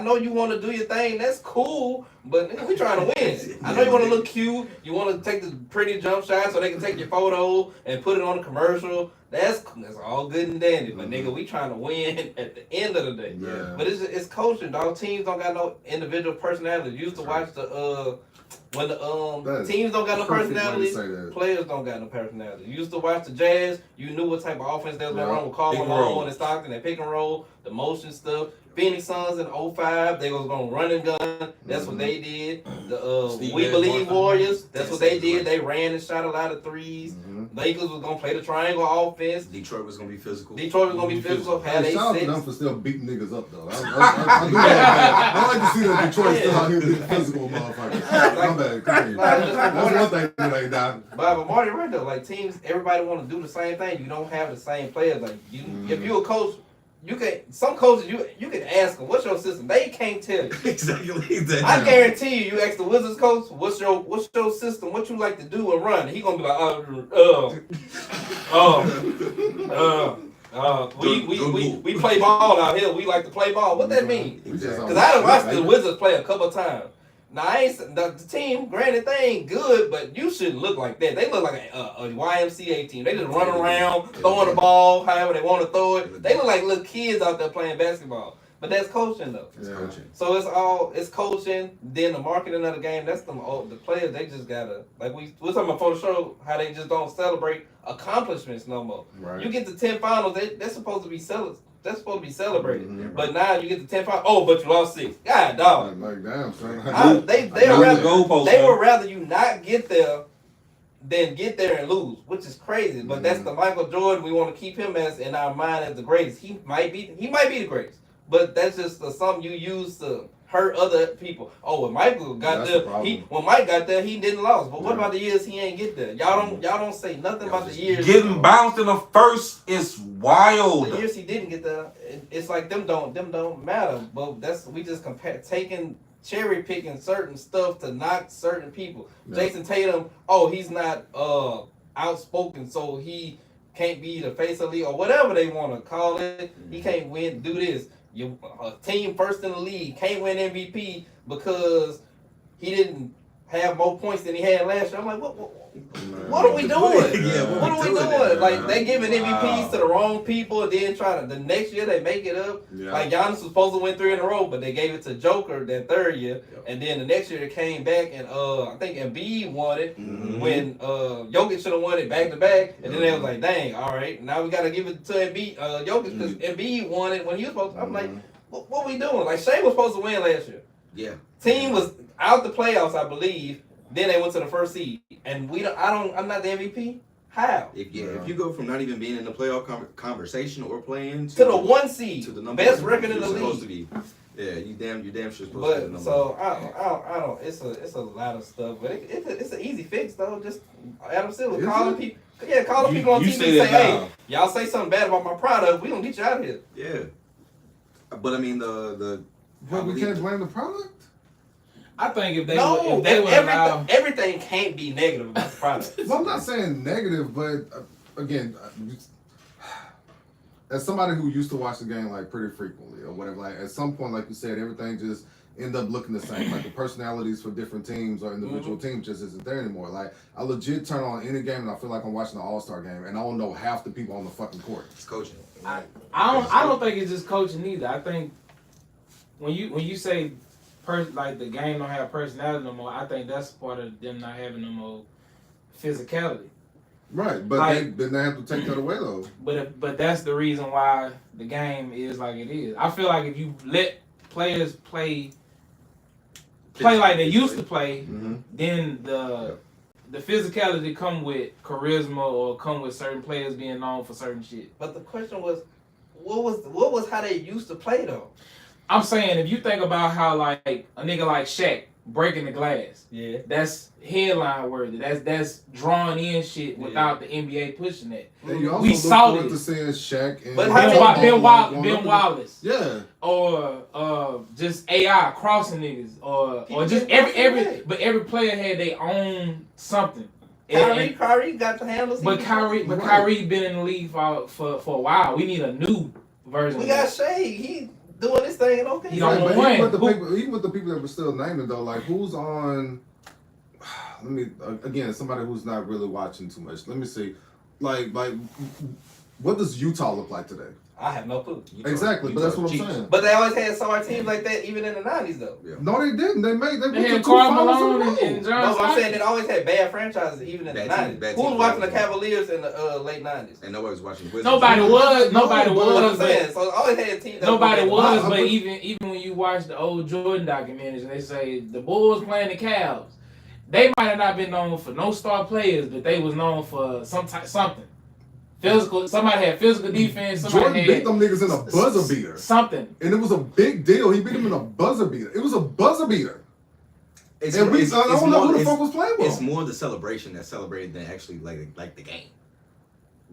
know you want to do your thing. That's cool. But nigga, we trying to win. I know you want to look cute. You want to take the pretty jump shot so they can take your photo and put it on the commercial. That's all good and dandy. But nigga, we trying to win at the end of the day. Yeah. But it's coaching, dog. Teams don't got no individual personality. You used to watch when the teams don't got no personality. Players don't got no personality. You used to watch the Jazz. You knew what type of offense they was going to run with Karl Pick and roll. Malone and Stockton and pick and roll, the motion stuff. Phoenix Suns in 05, they was going to run and gun. That's what they did. The Steve We Nash, Believe Martin. Warriors, that's what they did. Right. They ran and shot a lot of threes. Lakers was going to play the triangle offense. Detroit was gonna be physical. Detroit was going to be physical. Had Hey, they shout out to them six. for still beating niggas up though. I do like that. I like to see that Detroit still out here being physical motherfuckers. My bad. Continue. That's one thing that ain't done. But Marty right though, like teams, everybody want to do the same thing. You don't have the same players. Like you, if you a coach, you can. Some coaches, you can ask them, "What's your system?" They can't tell you. Exactly. I guarantee you, you ask the Wizards coach, "What's your system? What you like to do and run?" He gonna be like, we play ball out here. We like to play ball. What that mean? Because I done watched the Wizards play a couple of times. Now I ain't the team. Granted, they ain't good, but you shouldn't look like that. They look like a YMCA team. They just run around throwing the ball however they want to throw it. They look like little kids out there playing basketball. But that's coaching though. It's coaching. So it's coaching. Then the marketing of the game. That's the players. They just gotta we're talking about for the show. How they just don't celebrate accomplishments no more. Right. You get to 10 finals. They're supposed to be That's supposed to be celebrated. But now you get to 10 finals. Oh, but you lost 6. God, dog. Like damn, son. They would rather you not get there than get there and lose, which is crazy. But that's the Michael Jordan. We want to keep him as in our mind as the greatest. He might be the greatest. But that's just something you use to hurt other people. Oh, when Michael got there, when Mike got there, he didn't lose. But what about the years he ain't get there? Y'all don't say nothing about the years. Getting bounced in the first is wild. The years he didn't get there, it's like them don't matter. But we just cherry picking certain stuff to knock certain people. Yeah. Jason Tatum, he's not outspoken, so he can't be the face of the league or whatever they want to call it. He can't win, do this. Your team first in the league can't win MVP because he didn't have more points than he had last year. I'm like, what are we doing? Yeah, What are we doing? Like they giving MVPs to the wrong people, and then the next year they make it up. Yeah. Like Giannis was supposed to win 3 in a row, but they gave it to Joker that third year, and then the next year they came back and I think Embiid won it when Jokic should have won it back to back, and then they was like, dang, all right, now we got to give it to Embiid, Jokic because Embiid won it when he was supposed to. I'm like, what we doing? Like Shea was supposed to win last year. Yeah. Team was out the playoffs, I believe. Then they went to the first seed, and I'm not the MVP. How? If you go from not even being in the playoff conversation or playing to the 1 seed, to the number best one, record in the you're supposed league. to be. Yeah, you damn sure supposed to be the But number so one. I don't. It's a lot of stuff, but it's an easy fix though. Just Adam Silver Is calling it? people. Yeah, calling people on you TV say and say, that hey, now. y'all say something bad about my product, we gonna get you out of here. Yeah. But I mean But we can't blame the product. I think if they No, would allow, everything can't be negative about the product. Well, I'm not saying negative, but again, as somebody who used to watch the game like pretty frequently or whatever, like at some point, like you said, everything just end up looking the same. Like the personalities for different teams or individual teams just isn't there anymore. Like I legit turn on any game and I feel like I'm watching an All-Star game and I don't know half the people on the fucking court. It's coaching. I don't think it's just coaching either. I think when you say like the game don't have personality no more, I think that's part of them not having no more physicality. Right, but like, they have to take that away though. But that's the reason why the game is like it is. I feel like if you let players play like they used to play, then the physicality come with charisma or come with certain players being known for certain shit. But the question was, what was how they used to play though? I'm saying if you think about how like a nigga like Shaq breaking the glass, that's headline worthy. That's drawing in shit without the NBA pushing that. And you also we look saw forward it. to seeing Shaq and Ben Wallace, or just AI crossing niggas, or just every player had their own something. Kyrie got the handles. But Kyrie been in the league for a while. We need a new version. We got Shea. He doing this thing and okay. Even with the people that were still naming though, like who's on? Let me again, somebody who's not really watching too much. Let me see, like what does Utah look like today? I have no clue. Exactly, but that's what I'm saying. But they always had sorry teams like that, even in the '90s though. Yeah. No, they didn't. They had Karl Malone and John. No, I'm saying they always had bad franchises, even in the '90s. Who was watching the Cavaliers in the late '90s? And nobody was watching the Wizards. Nobody was. What I'm saying, so always had teams. Nobody was, but even when you watch the old Jordan documentaries and they say the Bulls playing the Cavs, they might have not been known for no star players, but they was known for something. Physical. Somebody had physical defense. Jordan beat them niggas in a buzzer beater. Something. And it was a big deal. He beat them in a buzzer beater. It was a buzzer beater. I don't know who the fuck was playing with. It's more the celebration that's celebrated than actually like the game.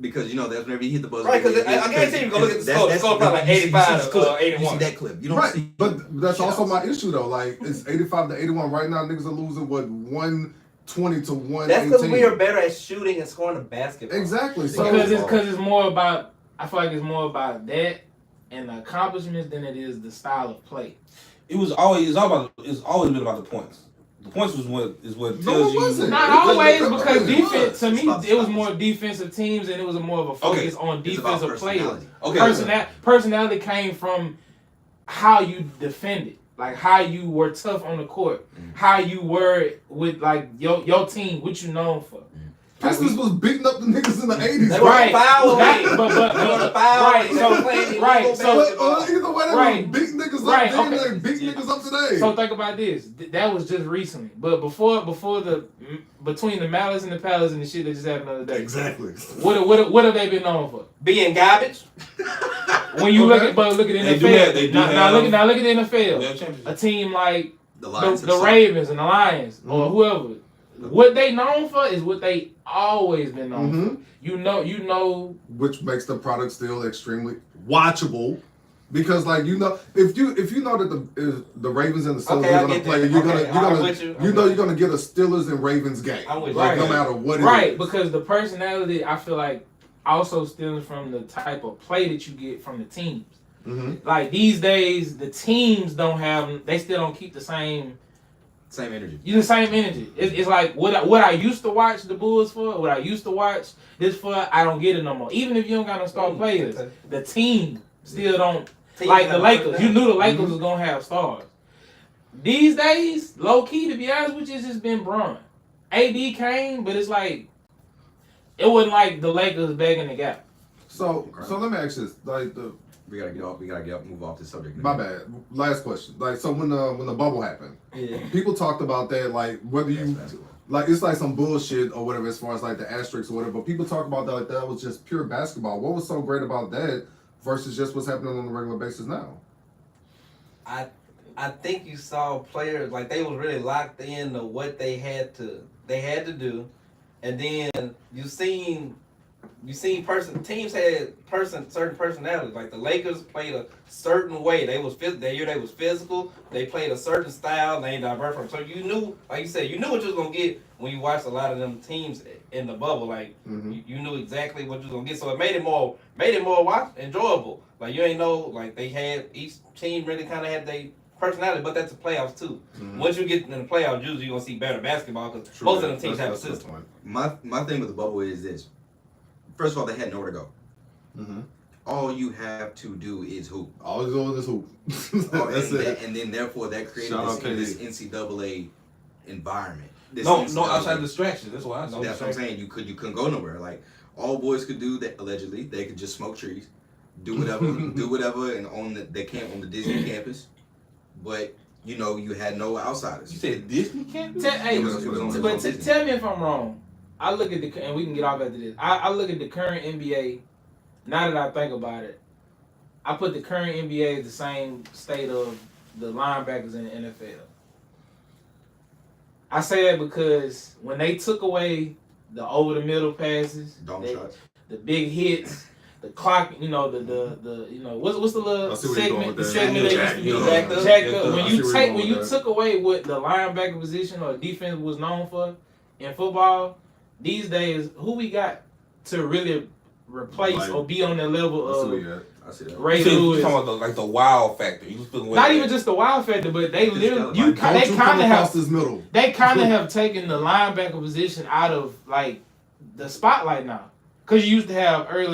Because that's whenever you hit the buzzer. Right, because I guarantee you go look at the score. The score probably like 85 or 81. You see that clip. You don't see. But that's also my issue though. Like it's 85 to 81 right now. Niggas are losing 120 to 118. That's because we are better at shooting and scoring the basketball. Exactly. So because it's more about. I feel like it's more about that and the accomplishments than it is the style of play. It's always been about the points. The points was what tells you. Not always, because defense to me it was more defensive teams and it was more of a focus on defensive players. Personality came from how you defended, like how you were tough on the court, how you were with like your team, what you known for. Pistons was beating up the niggas in the 80s. They were foul. Either way, they were beating niggas up then, they beat niggas up today. So think about this. That was just recently. But before between the Malice and the Palace and the shit that just happened the other day. Exactly. What have they been known for? Being garbage. When you look at the NFL. Now look at the NFL. A team like the Ravens and the Lions or whoever. What they known for is what they always been known for. You know, which makes the product still extremely watchable, because like if you know that the Ravens and the Steelers are gonna play, you're gonna get a Steelers and Ravens game, no matter what. Because the personality I feel like also stems from the type of play that you get from the teams. Like these days, the teams they still don't keep the same energy. The same energy. It's like what I used to watch the Bulls for, what I used to watch this for, I don't get it no more. Even if you don't got no star players, the team still don't. Like the Lakers, you knew the Lakers was gonna have stars. These days, low key, to be honest with you, it's just been Bron. AD came, but it's like it wasn't like the Lakers begging the gap. So let me ask this, like We gotta move off this subject. My bad. Last question. Like, so when the bubble happened, people talked about that, like whether you like it's like some bullshit or whatever as far as like the asterisks or whatever. But people talk about that like that was just pure basketball. What was so great about that versus just what's happening on a regular basis now? I think you saw players like they was really locked into what they had to do, and then you seen you seen teams had certain personalities. Like the Lakers played a certain way. They was physical. They played a certain style. They ain't diverse from. So you knew, like you said, you knew what you was gonna get when you watched a lot of them teams in the bubble. Like you knew exactly what you was gonna get. So it made it more enjoyable. Like you ain't know, like they had each team really kind of had their personality, but that's the playoffs too. Once you get in the playoffs, usually you're gonna see better basketball because most of them teams have a system. My thing with the bubble is this. First of all, they had nowhere to go. All you have to do is hoop. All you do is hoop. That's it. And then therefore that created this NCAA environment. No outside distractions. That's why I said. That's what I'm saying. You couldn't go nowhere. Like all boys could do that allegedly. They could just smoke trees, do whatever, and they camp on the Disney campus. But you know, you had no outsiders. You said Disney campus? But tell me if I'm wrong. I look at and we can get off after this. I look at the current NBA. Now that I think about it, I put the current NBA as the same state of the linebackers in the NFL. I say that because when they took away the over the middle passes, the big hits, the clock, you know, the you know, what's the little segment? The segment that used to be jacked up. When you took away what the linebacker position or defense was known for in football, these days who we got to really replace or be on the level of Ray Lewis? Talking about the wow factor. Not even just the wow factor, but they literally they kind of have taken the linebacker position out of like the spotlight now. Cause you used to have Ray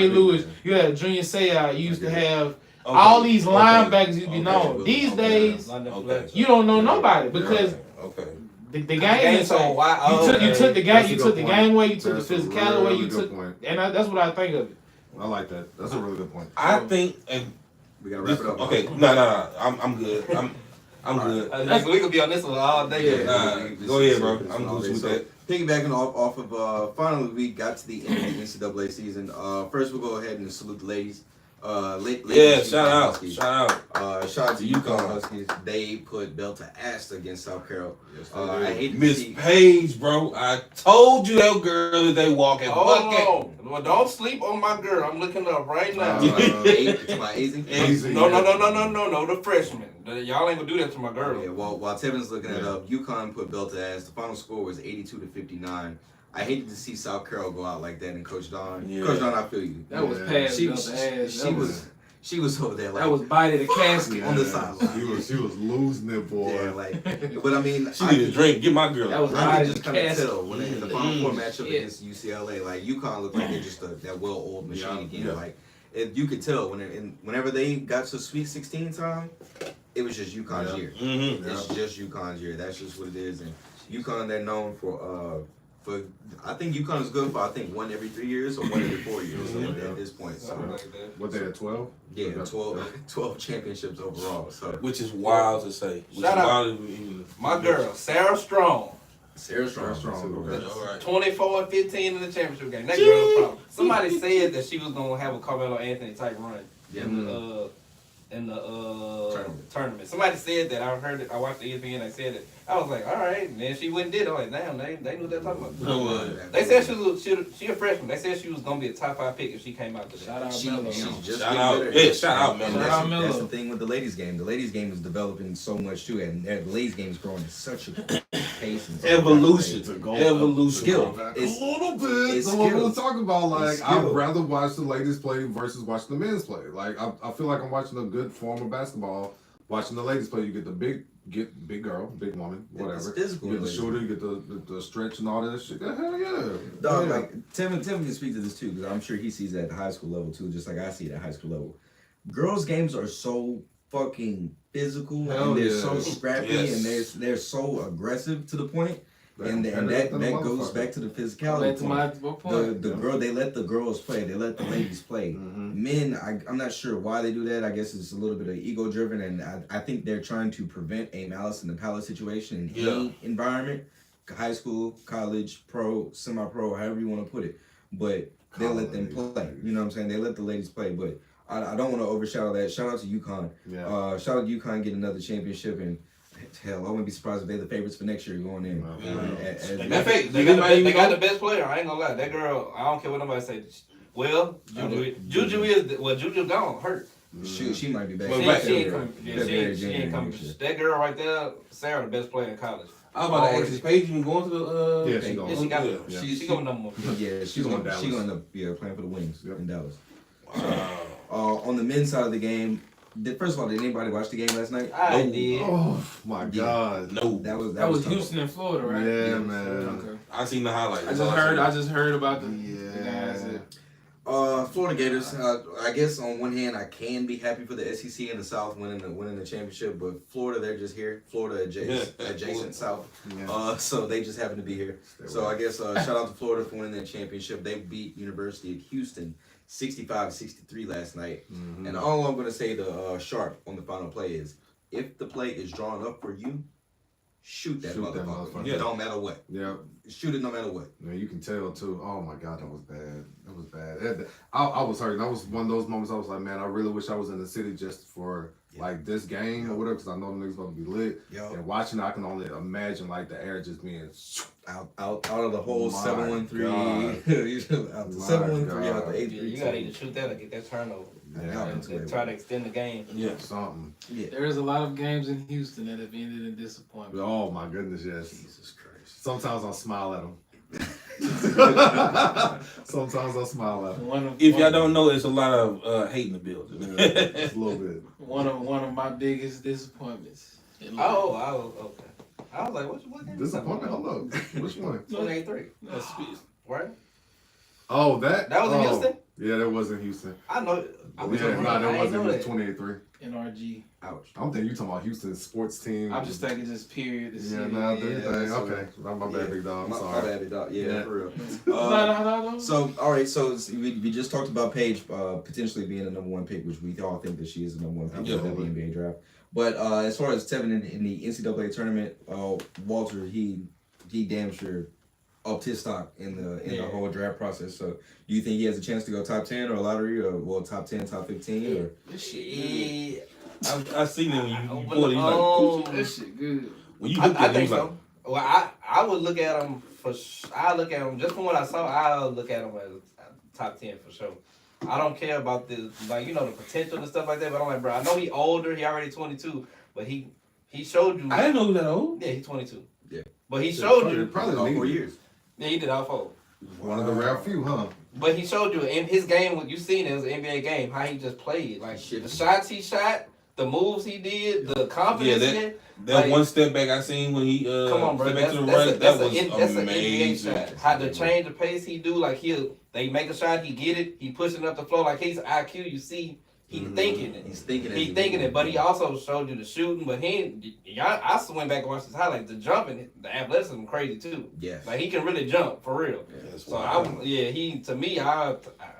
Lewis, you had Junior Seau, you used to have all these linebackers used to be known. These days, you don't know nobody because the game is so wild. You took the game away, you took the physicality away, and that's what I think of it. I like that. That's a really good point. I think, and we gotta wrap it up. Okay, no, I'm good. I'm good. We could be on this one all day. Go ahead, bro. I'm good with that. Piggybacking off of finally we got to the end of the NCAA season. First we'll go ahead and salute the ladies. Shout out to UConn Huskies. They put belt to ass against South Carolina. I hate Miss Page, bro. I told you that girl that they walking. Oh, well, don't sleep on my girl. I'm looking up right now. It's my Azing. No, the freshman. Y'all ain't gonna do that to my girl. Yeah, while Tevin's looking it up, UConn put belt to ass. The final score was 82-59. I hated to see South Carol go out like that, and Coach Don. Yeah. Coach Don, I feel you. That was past. She was over there like that was biting the casket on the sideline. She was losing it, boy. Yeah, like, but I mean, she need a drink. Get my girl. That was I just kind of tell when in the Final Four matchup against UCLA, like UConn looked like they're just that well-oiled machine again. Yeah. Like you could tell whenever they got to Sweet 16 time, it was just UConn's year. It's just UConn's year. That's just what it is. And UConn, they're known for I think UConn is good for one every 3 years or 1 every 4 years at this point. So what they had 12? Yeah, 12 championships overall. So which is wild to say. Shout out my girl Sarah Strong. Sarah Strong. Okay. 24-15 in the championship game. That girl's problem. Somebody said that she was gonna have a Carmelo Anthony type run in the tournament. Somebody said that. I heard it. I watched the ESPN. They said it. I was like, all right. And then she went and did it. I was like, damn, they knew what they were talking about. No, they said she a freshman. They said she was gonna be a top 5 pick if she came out today. Shout out, Melo. That's the thing with the ladies game. The ladies game is developing so much too, and the ladies game is growing at such a pace. And evolution. Skill. It's a little bit. So what we'll talk about, like, I'd rather watch the ladies play versus watching the men's play. Like, I feel like I'm watching a good form of basketball. Watching the ladies play, you get the big girl, big woman, whatever. It's physical. You get the shooter, you get the stretch and all that shit. Hell yeah. Dog, like Tim can speak to this too, because I'm sure he sees it at the high school level too, just like I see it at high school level. Girls' games are so fucking physical and they're so scrappy and they're so aggressive to the point. And that goes back to the physicality point. The girl, they let the girls play. They let the ladies play. Men, I'm not sure why they do that. I guess it's a little bit of ego driven, and I think they're trying to prevent a malice in the palace situation in any environment, high school, college, pro, semi-pro, however you want to put it. But they'll let them play. You know what I'm saying? They let the ladies play. But I don't want to overshadow that. Shout out to UConn. Shout out to UConn getting another championship, and hell, I wouldn't be surprised if they're the favorites for next year going in. They got the best player. I ain't gonna lie. That girl, I don't care what nobody say. Well, Juju gone, hurt. She might be back. She ain't coming. That girl right there, Sarah, the best player in college. I was about to ask, is Paige even going to the? Yeah, she going. She going number one. Yeah, she's going to end up playing for the Wings in Dallas. On the men's side of the game, first of all, did anybody watch the game last night? I did. Oh my God. No. That was Houston and Florida, right? Yeah, man. Okay. I seen the highlights. I just heard about the guys. Florida Gators. I guess on one hand, I can be happy for the SEC and the South winning the championship, but Florida, they're just here. Florida adjacent South. Yeah. So they just happen to be here. So I guess shout out to Florida for winning that championship. They beat University of Houston 65-63 last night. Mm-hmm. And all I'm going to say to Sharp on the final play is, if the play is drawn up for you, shoot that motherfucker. Yeah. Don't matter what. Yeah. Shoot it no matter what. Yeah, you can tell too. Oh my God, that was bad. That was bad. I was hurting. That was one of those moments I was like, man, I really wish I was in the city just for like this game or whatever, because I know the niggas about to be lit. And watching, I can only imagine like the air just being out of the whole 7-1-3. Out the 7-1-3 out the 8-3. You gotta either shoot that or get that turnover. Try to extend the game. Yeah, something. Yeah. There is a lot of games in Houston that have ended in disappointment. Oh my goodness, yes. Jesus Christ. Sometimes I smile at them. Sometimes I smile at them. If y'all don't know, it's a lot of hate in the building. Just a little bit. One of my biggest disappointments. Okay. I was like, what game? Disappointment? Hold up. Which one? 28-3. Right? Oh, that was in Houston? Yeah, that was in Houston. I know. That wasn't. It was 28-3. NRG. Ouch. I'm thinking you talking about Houston's sports team. I'm just thinking just period. Okay. My bad, big dog. I'm sorry. My bad, big dog. Yeah, for real. No. So, all right. So we just talked about Paige potentially being the number one pick, which we all think that she is the number one pick in the NBA draft. But as far as Tevin in the NCAA tournament, Walter, he damn sure upped his stock in the whole draft process. So, do you think he has a chance to go top 10 or a lottery or top 10, top 15 or? I seen him when you pulled it. Like, that shit good. When you looked at him, think so. Well, I would look at him I look at him just from what I saw. I'll look at him as top 10 for sure. I don't care about the the potential and stuff like that. But I'm like, bro, I know he older. He already 22, but he showed you. I didn't know he was that old. Yeah, he's 22. Yeah, but he showed you probably all 4 years. Yeah, he did all 4. One of the rare few, huh? But he showed you in his game, what you seen it was an NBA game, how he just played. Like the shots he shot, the moves he did, the confidence he had. That one step back I seen when he come on, bro, that's an NBA shot. How to change the pace he do, like they make a shot, he get it, he pushing up the floor like he's IQ. You see, he thinking it. He's thinking it. But he also showed you the shooting. But I went back and watched his highlights. The jumping, the athleticism, crazy too. Yeah, like he can really jump for real. Yeah, so I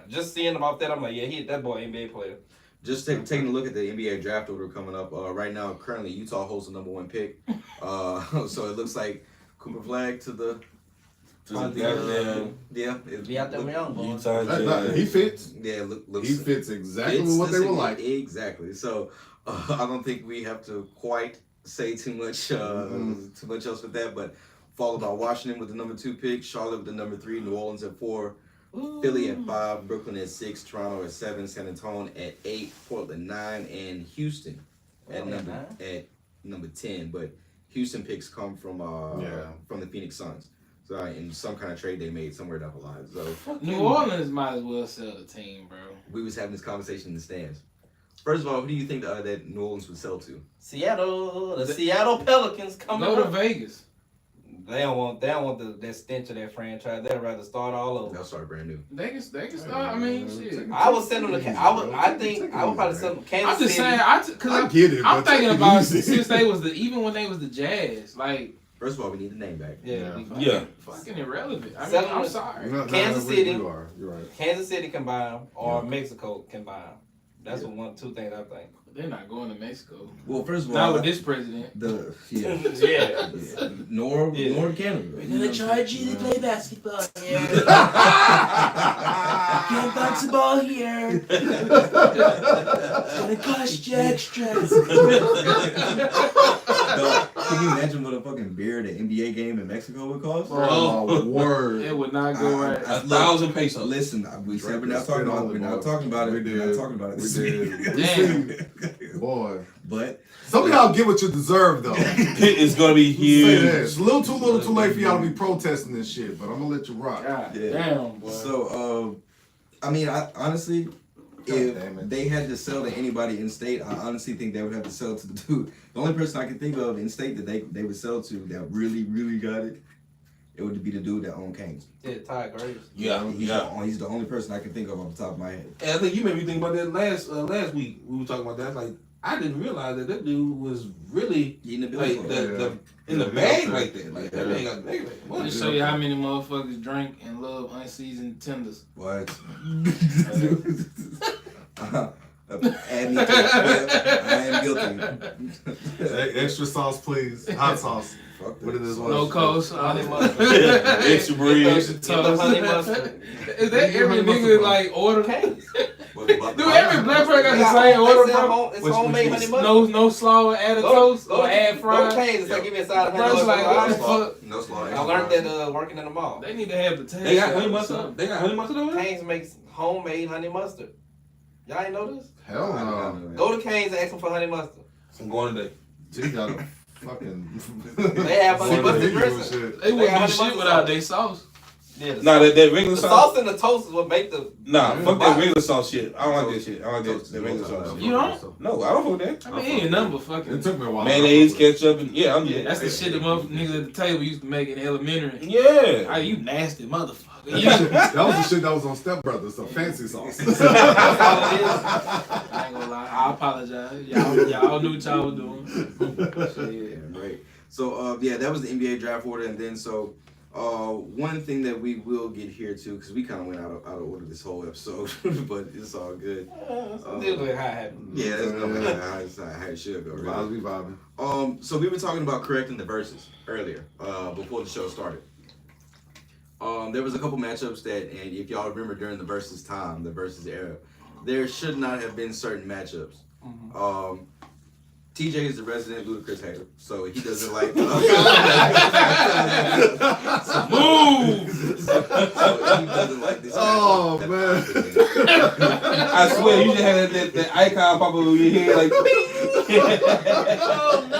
just seeing him out there, I'm like, that boy NBA player. Just taking a look at the NBA draft order coming up right now. Currently, Utah holds the number 1 pick. So it looks like Cooper Flag to the be out there young boy. He fits. Yeah, looks he fits exactly what they were like. Exactly. So I don't think we have to quite say too much else with that. But followed by Washington with the number 2 pick, Charlotte with the number 3, New Orleans at 4. Philly at 5, Brooklyn at 6, Toronto at 7, San Antonio at 8, Portland 9, and Houston at number 10. But Houston picks come from the Phoenix Suns. So in some kind of trade they made somewhere down the line. So New Orleans might as well sell the team, bro. We was having this conversation in the stands. First of all, who do you think that New Orleans would sell to? Seattle. The Seattle Pelicans coming to Vegas. They don't want that stench of that franchise. They'd rather start all over. They'll start brand new. They can start. I mean, shit. I would send them to. I would probably send them Kansas I'm just City. saying. I get it. I'm thinking about since they was even when they was the Jazz. Like, first of all, we need the name back. Yeah. Fucking irrelevant. I mean, I'm sorry. Kansas City. You're right. Kansas City can buy them, or Mexico can buy them. That's two things I think. They're not going to Mexico. Well, first of all, not with this president. Nor Canada. We're gonna charge you to play basketball here. Can't bounce the ball here. It's gonna cost you extras. Can you imagine what a fucking beer at an NBA game in Mexico would cost? Oh, word. It would not go right. 1,000 pesos. Listen, we said we're not talking about it. We're not talking about it. We We're did. not talking about it. We did. Damn. Boy. But Some of y'all get what you deserve, though. It's gonna be Say huge. that. It's a little too late for y'all to be protesting this shit, but I'm gonna let you rock. God Yeah. damn, boy. So, I mean, I honestly, if damn it. they had to sell to anybody in state, I honestly think they would have to sell to the dude. The only person I can think of in state that they would sell to that really, really got it, it would be the dude that owned Canes. Yeah, Ty Graves. Yeah, He's the only person I can think of off the top of my head. And I think you made me think about that last week. We were talking about that. Like, I didn't realize that dude was really Eating the bill like for the in the bag like that. Like that man got bag like Let me show you how many motherfuckers drink and love unseasoned tenders. What? Add me to it. I am guilty. Extra sauce, please. Hot sauce. Fuck What it is? No coast, Honey mustard. extra bread. extra Get the honey mustard. Is that every nigga like order? Canes. Dude, every black person got the same order, bro. It's homemade honey mustard. No slaw, add a toast, or add Go fries. to Canes. It's like give me a side of Bro, honey it's like, what the mustard. fuck? No slaw. I learned that working in the mall. They need to have the taste. They got honey or mustard. something. They got honey mustard over there. Canes makes homemade honey mustard. Y'all ain't know this? Hell no. Go to Canes and ask them for honey mustard. I'm going today. G got a fucking. They have honey mustard dressing. Shit. They wouldn't got do honey shit mustard without sauce. their sauce. Yeah, the Nah, sauce. that regular The sauce. sauce and the toast is what make the. Nah, fuck that Wow. regular sauce shit. I don't like that shit. I don't like that regular sauce. You don't? No, I don't fuck with that. I mean, he ain't nothing but It fucking. took me a while. Mayonnaise, ketchup, and yeah, I'm Yeah, that's the shit that motherfuckers niggas at the table used to make in elementary. Yeah. Oh, you nasty motherfucker. That was the shit that was on Step Brothers, so fancy sauce. That's all it is. I ain't gonna lie. I apologize. Y'all knew what y'all was doing. So, yeah, right. So yeah, that was the NBA draft order, and then so one thing that we will get here to, because we kind of went out of order this whole episode, but it's all good. This is how it happened. Yeah, that's how it should go. Vibes Really. be vibing. So we were talking about correcting the verses earlier, before the show started. There was a couple matchups that, and if y'all remember during the versus time, the versus era, there should not have been certain matchups. TJ is the resident Ludacris hater, so he doesn't like. Move! So he doesn't like this. Oh, matchup. man. I swear, you just had that icon pop over your head like. Oh no!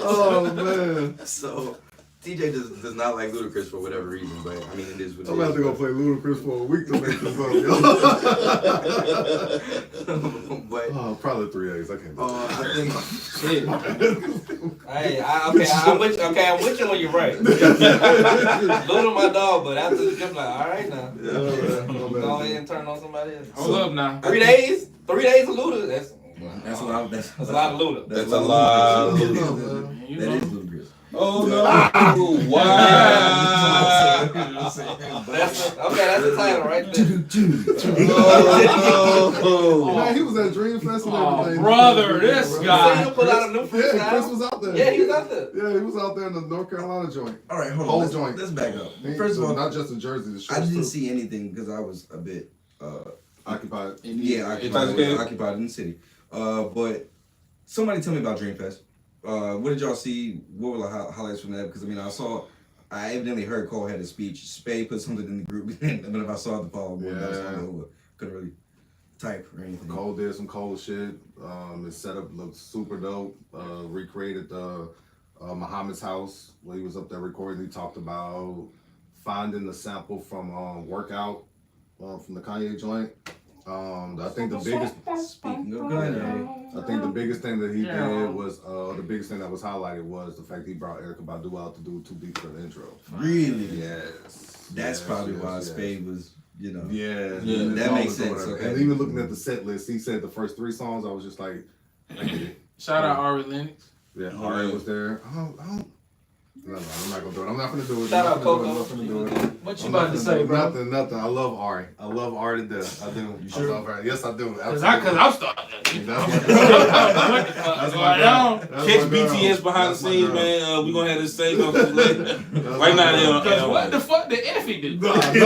Oh, man. So TJ does not like Ludacris for whatever reason, but I mean it is what it is. I'm about to go play Ludacris for a week to make this up, yo. But Oh, probably 3 A's. I can't do I think Shit. Hey, I'm with you when you're right. Luda my dog, but after the trip, like, all right now. Go ahead and turn on somebody else. Hold up now. 3 days? 3 days of Luda? That's that's a lot. that's a lot of Luda. That's a lot of You That know. is Ludacris. Oh no! Wow! That's the title right there. Oh, Man, he was at Dream Festival and Oh, everything. brother, this See guy. him put out a new Yeah, Chris freestyle? was out there. Yeah, he was out there. Yeah, he was out there in the North Carolina joint. All right, hold Whole on. joint. Let's back up. He- First of all, not just the jersey, the I shorts didn't too. see anything because I was a bit Occupied. occupied in the city. But somebody tell me about Dreamfest. What did y'all see? What were the highlights from that? Because I mean, I evidently heard Cole had a speech. Spade put something in the group, but if I saw the follow, couldn't really type or anything. Cole did some Cole shit. His setup looked super dope. Recreated Muhammad's house where he was up there recording. He talked about finding the sample from Workout from the Kanye joint. I think the biggest. Speaking of Kanye, I think the biggest thing that he did was the biggest thing that was highlighted was the fact he brought Erykah Badu out to do Too Deep for the intro. really, Yes. that's Yes, probably yes, why yes. Spade was, you know. Yeah, that makes sense, whatever. okay. And even looking at the set list, he said the first 3 songs. I was just like, I get it. Shout out Ari Lennox. Yeah, Ari was there. No, I'm not gonna do it. I'm not gonna do it. Shout I'm out not gonna Coco. do it. What you I'm about not to gonna say, do it. bro? Nothing. I love Ari. I love Ari to death. I do. You sure? I love Ari. Yes, I do. Cause Absolutely. I'm starting. That's my girl. What the fuck That's going my girl. on? That's catch my girl. BTS behind That's the my scenes, girl. man. We gonna have this thing on later. That's Right my now, girl. Cause what the fuck did Effie do? Nothing. She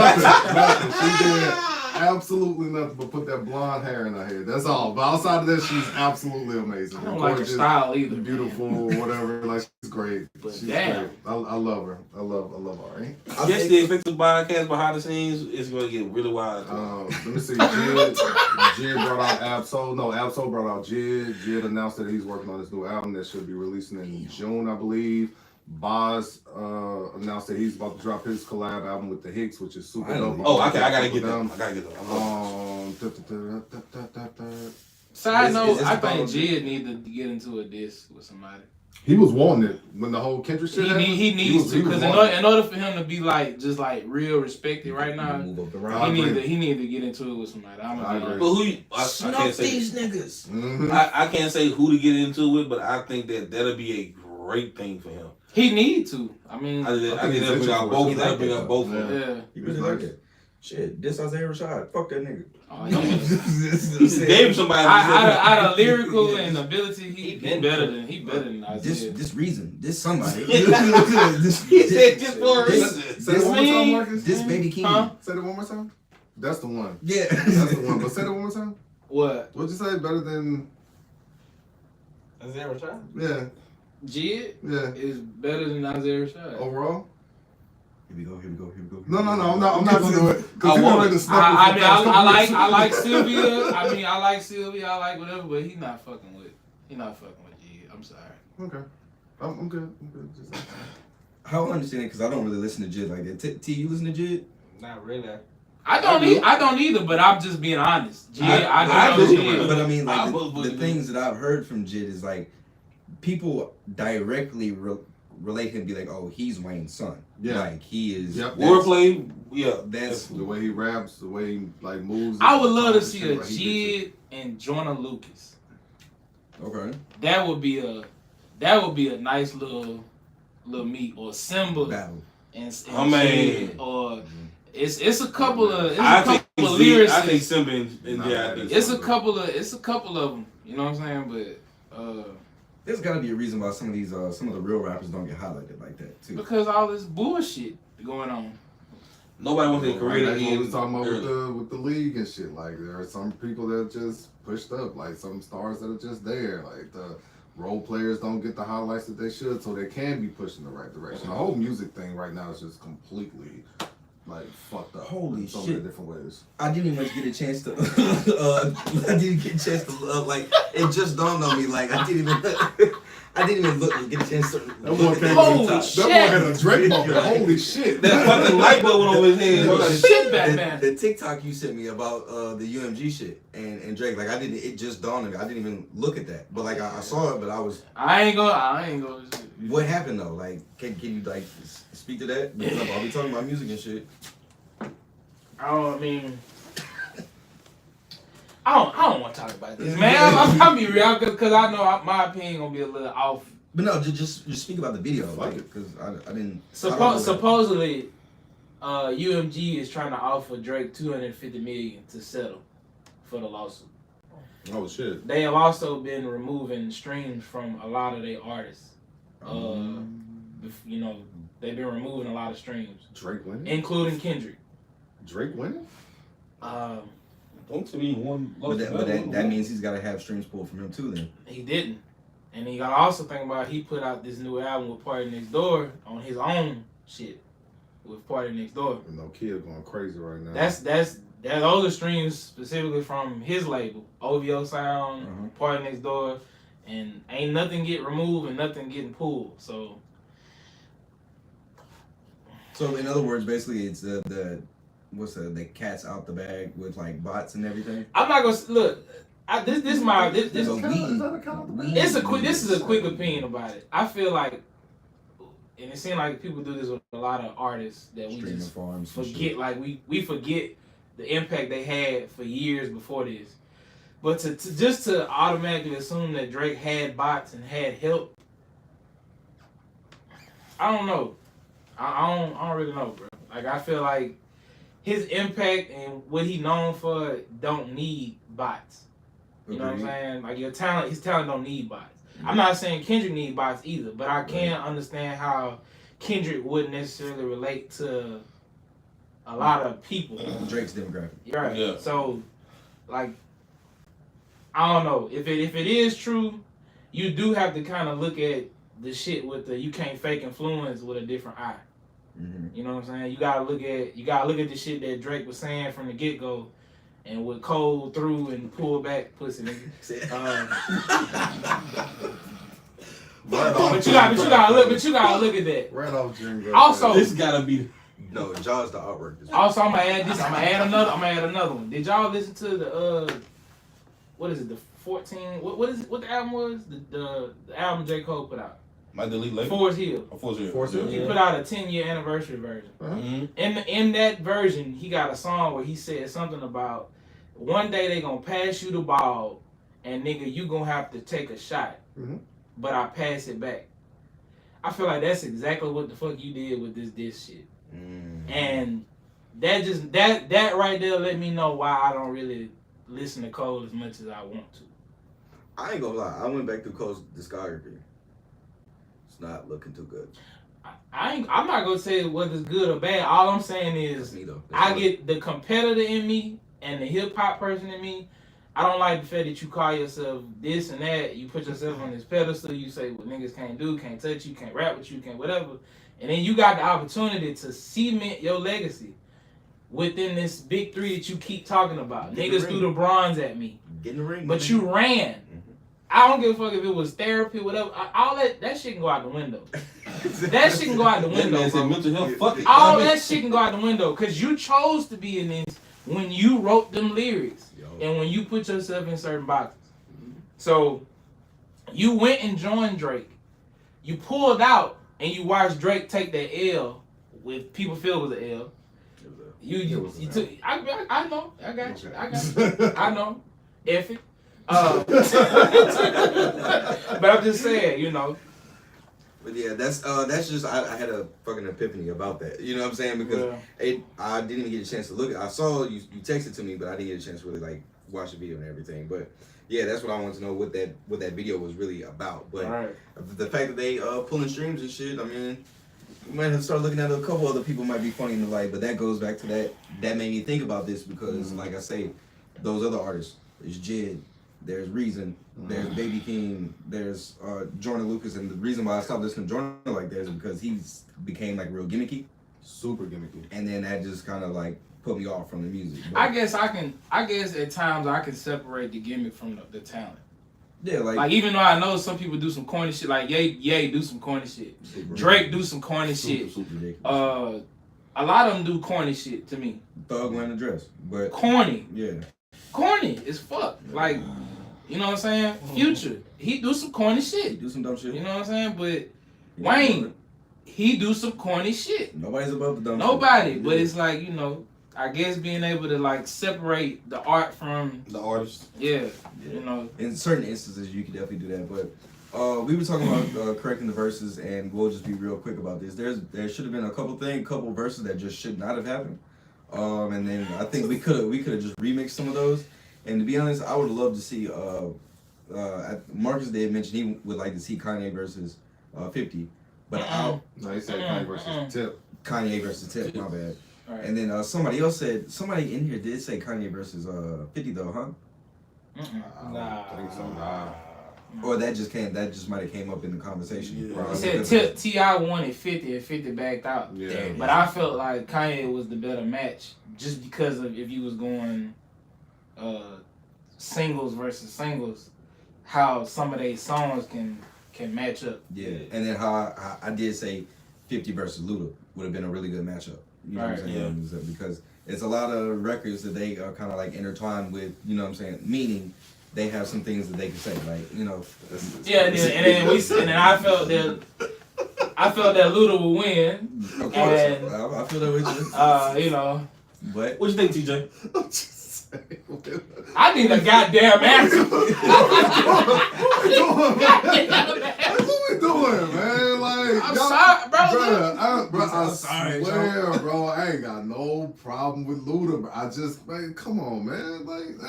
did. absolutely nothing but put that blonde hair in her head. That's all. But outside of that, she's absolutely amazing. I don't like her style either. Beautiful, whatever. Like she's great. She's damn. great. I love her. I love Ari. I guess the effective podcast behind the scenes is going to get really wild. Let me see. J.I.D brought out Absol. No, Absol brought out J.I.D. J.I.D announced that he's working on his new album that should be releasing in June, I believe. Boz announced that he's about to drop his collab album with the Hicks, which is super dope. Oh, okay, I gotta get them. Side note, I think Jid need to get into a diss with somebody. He was wanting it when the whole Kendrick shit happened. He needs to, because in order for him to be like just like real respected right now, he need to get into it with somebody. But who? I can't say these niggas. Mm-hmm. I can't say who to get into it, but I think that'll be a great thing for him. He need to. I mean, I think that'll bring out both. That'll bring out both of them. Yeah. He really like it. Shit, this Isaiah Rashad. Fuck that nigga. Oh, He gave somebody out of lyrical and ability, he better than Isaiah. This reason. This somebody. He said just for a reason. Say it one more time, Marcus. This baby king. Say it one more time. That's the one. Yeah. That's the one. But say it one more time. What? What'd you say? Better than Isaiah Rashad? Yeah. Jid Yeah. is better than Isaiah Rashad. Overall? Here we go. No, I'm not gonna do it. Because I like Sylvia. I like Sylvia. I like whatever, but he's not fucking with Jid. I'm sorry. Okay. I'm good. Just I don't understand it because I don't really listen to Jid like that. T, you listen to Jid? Not really. I don't either, but I'm just being honest. Jid, I know Jid. But I mean, like the things that I've heard from Jid is like people directly relate him, be like, oh, he's Wayne's son. Yeah. Like he is. Yep. Wordplay, yeah. That's the way he raps, the way he like moves. I would love to see a like, Jid and Joyner Lucas. okay. That would be a nice little meet, or Simba Battle. and man. or it's a couple of I lyrics. I think Simba and J.I.D. It's a couple of them. You know what I'm saying? But There's got to be a reason why some of these some of the real rappers don't get highlighted like that too. because all this bullshit going on. Nobody wants their career to That's what we end. was talking about with the league and shit. Like there are some people that are just pushed up, like some stars that are just there. Like the role players don't get the highlights that they should, so they can be pushed in the right direction. The whole music thing right now is just completely like fucked up. Holy in so shit. many different ways. I didn't even get a chance to. Like it just dawned on me. Like I didn't even get a chance to. That boy came Holy that shit. boy had a Drake moment. Holy shit. That fucking light bulb went over his head. Shit, Batman. The TikTok you sent me about the UMG shit and Drake, like it just dawned on me. I didn't even look at that, but like I saw it, but I ain't gonna. What happened though? Like, can you like speak to that? Because I'll be talking about music and shit. I don't want to talk about this, man. I'll be real, because I know my opinion gonna be a little off. But no, just speak about the video, like, because I didn't. Supposedly, UMG is trying to offer Drake $250 million to settle for the lawsuit. Oh shit. They have also been removing streams from a lot of their artists. You know, they've been removing a lot of streams, Drake winning? including Kendrick. Drake winning? Don't to be one. But that means he's got to have streams pulled from him too. Then He didn't. And you gotta also think about he put out this new album with Party Next Door on his own shit with Party Next Door. You know, kid going crazy right now. Those are streams specifically from his label, OVO Sound, Party Next Door, and ain't nothing get removed and nothing getting pulled. So in other words, basically, it's the cat's out the bag with like bots and everything. I'm not gonna look. This is a quick opinion about it. I feel like, and it seems like people do this with a lot of artists that we Streaming just farms forget. Like we forget the impact they had for years before this. But to automatically assume that Drake had bots and had help, I don't know. I don't really know, bro. Like I feel like his impact and what he known for don't need bots. You know what I'm saying? Like his talent don't need bots. I'm not saying Kendrick need bots either, but I can understand how Kendrick wouldn't necessarily relate to a lot of people. Drake's demographic. Right. Yeah. So, like, I don't know if it is true. You do have to kind of look at the shit with the you can't fake influence with a different eye. Mm-hmm. You know what I'm saying? You gotta look at the shit that Drake was saying from the get go, and what Cole threw and pulled back pussy nigga. But you gotta look at that. Right off Dream. Also, This gotta be. No, Jaw's the artwork. Also, I'm gonna add another one. Did y'all listen to the what is it? The 14. What is it? What the album was? The album J. Cole put out. My delete later. Forest Hill. Force Hill. He put out a 10-year anniversary version. Mm-hmm. In that version, he got a song where he said something about one day they gonna pass you the ball, and nigga you gonna have to take a shot, but I pass it back. I feel like that's exactly what the fuck you did with this shit. And that right there let me know why I don't really listen to Cole as much as I want to. I ain't gonna lie. I went back through Cole's discography. It's not looking too good. I'm not gonna say whether it's good or bad. All I'm saying is That's me though. I get the competitor in me and the hip hop person in me. I don't like the fact that you call yourself this and that. You put yourself on this pedestal. You say what niggas can't do, can't touch you, can't rap with you, can't whatever. And then you got the opportunity to cement your legacy within this big three that you keep talking about. Niggas threw the bronze at me. Get in the ring. But you ran. I don't give a fuck if it was therapy, whatever. All that shit can go out the window. That shit can go out the window, bro. Mental health, fuck it. All that shit can go out the window because you chose to be in this when you wrote them lyrics and when you put yourself in certain boxes. So you went and joined Drake. You pulled out and you watched Drake take that L with people feel it was an L. You took. I know. I got you. I know. F it. But I'm just saying, you know. But yeah, that's just I had a fucking epiphany about that. You know what I'm saying? Because I didn't even get a chance to look at. I saw you texted to me, but I didn't get a chance to really like watch the video and everything. But yeah, that's what I wanted to know what that video was really about. But the fact that they pulling streams and shit, I mean, you might have to start looking at a couple other people might be funny in the light. But that goes back to that made me think about this because, like I say, those other artists, there's J.I.D, there's Reason, there's Baby King, there's Jordan Lucas, and the reason why I stopped listening to Jordan like that is because he's became like real gimmicky, super gimmicky, and then that just kind of like put me off from the music. But I guess at times I can separate the gimmick from the talent. Yeah, like even though I know some people do some corny shit, like Ye do some corny shit, Drake do some corny shit. Super ridiculous. A lot of them do corny shit to me. Thug wearing a dress, but corny. Yeah, corny as fuck. Like. You know what I'm saying? Future, he do some corny shit. He do some dumb shit. You know what I'm saying? But Wayne, he do some corny shit. Nobody's above the dumb Nobody, shit. but it's like, you know, I guess being able to like separate the art from the artist. Yeah, you know. In certain instances, you can definitely do that. But we were talking about correcting the verses, and we'll just be real quick about this. There should have been a couple verses that just should not have happened. And then I think we could have just remixed some of those. And to be honest, I would love to see. Marcus did mention he would like to see Kanye versus 50, but no, he said Kanye versus Tip. Kanye versus Tip. My bad. Right. And then somebody in here did say Kanye versus 50 though, huh? Nah, I think so. Nah. Or that just might have came up in the conversation. Yeah. He said T.I. wanted 50 and 50 backed out. Yeah. But I felt like Kanye was the better match just because of if you was going singles versus singles, how some of these songs can match up. Yeah, and then how I did say 50 versus Luda would have been a really good matchup. You know what I'm saying? Yeah. Because it's a lot of records that they are kind of like intertwined with, you know what I'm saying? Meaning they have some things that they can say, like, you know. Yeah, and then I felt that Luda would win. Of course, and, I feel that with you. You know. But what you think, TJ? I need a goddamn answer. What we doing, man? Like, I'm sorry, bro. I sorry, swear, bro, I ain't got no problem with Luda, bro. I just, man, come on, man. Like,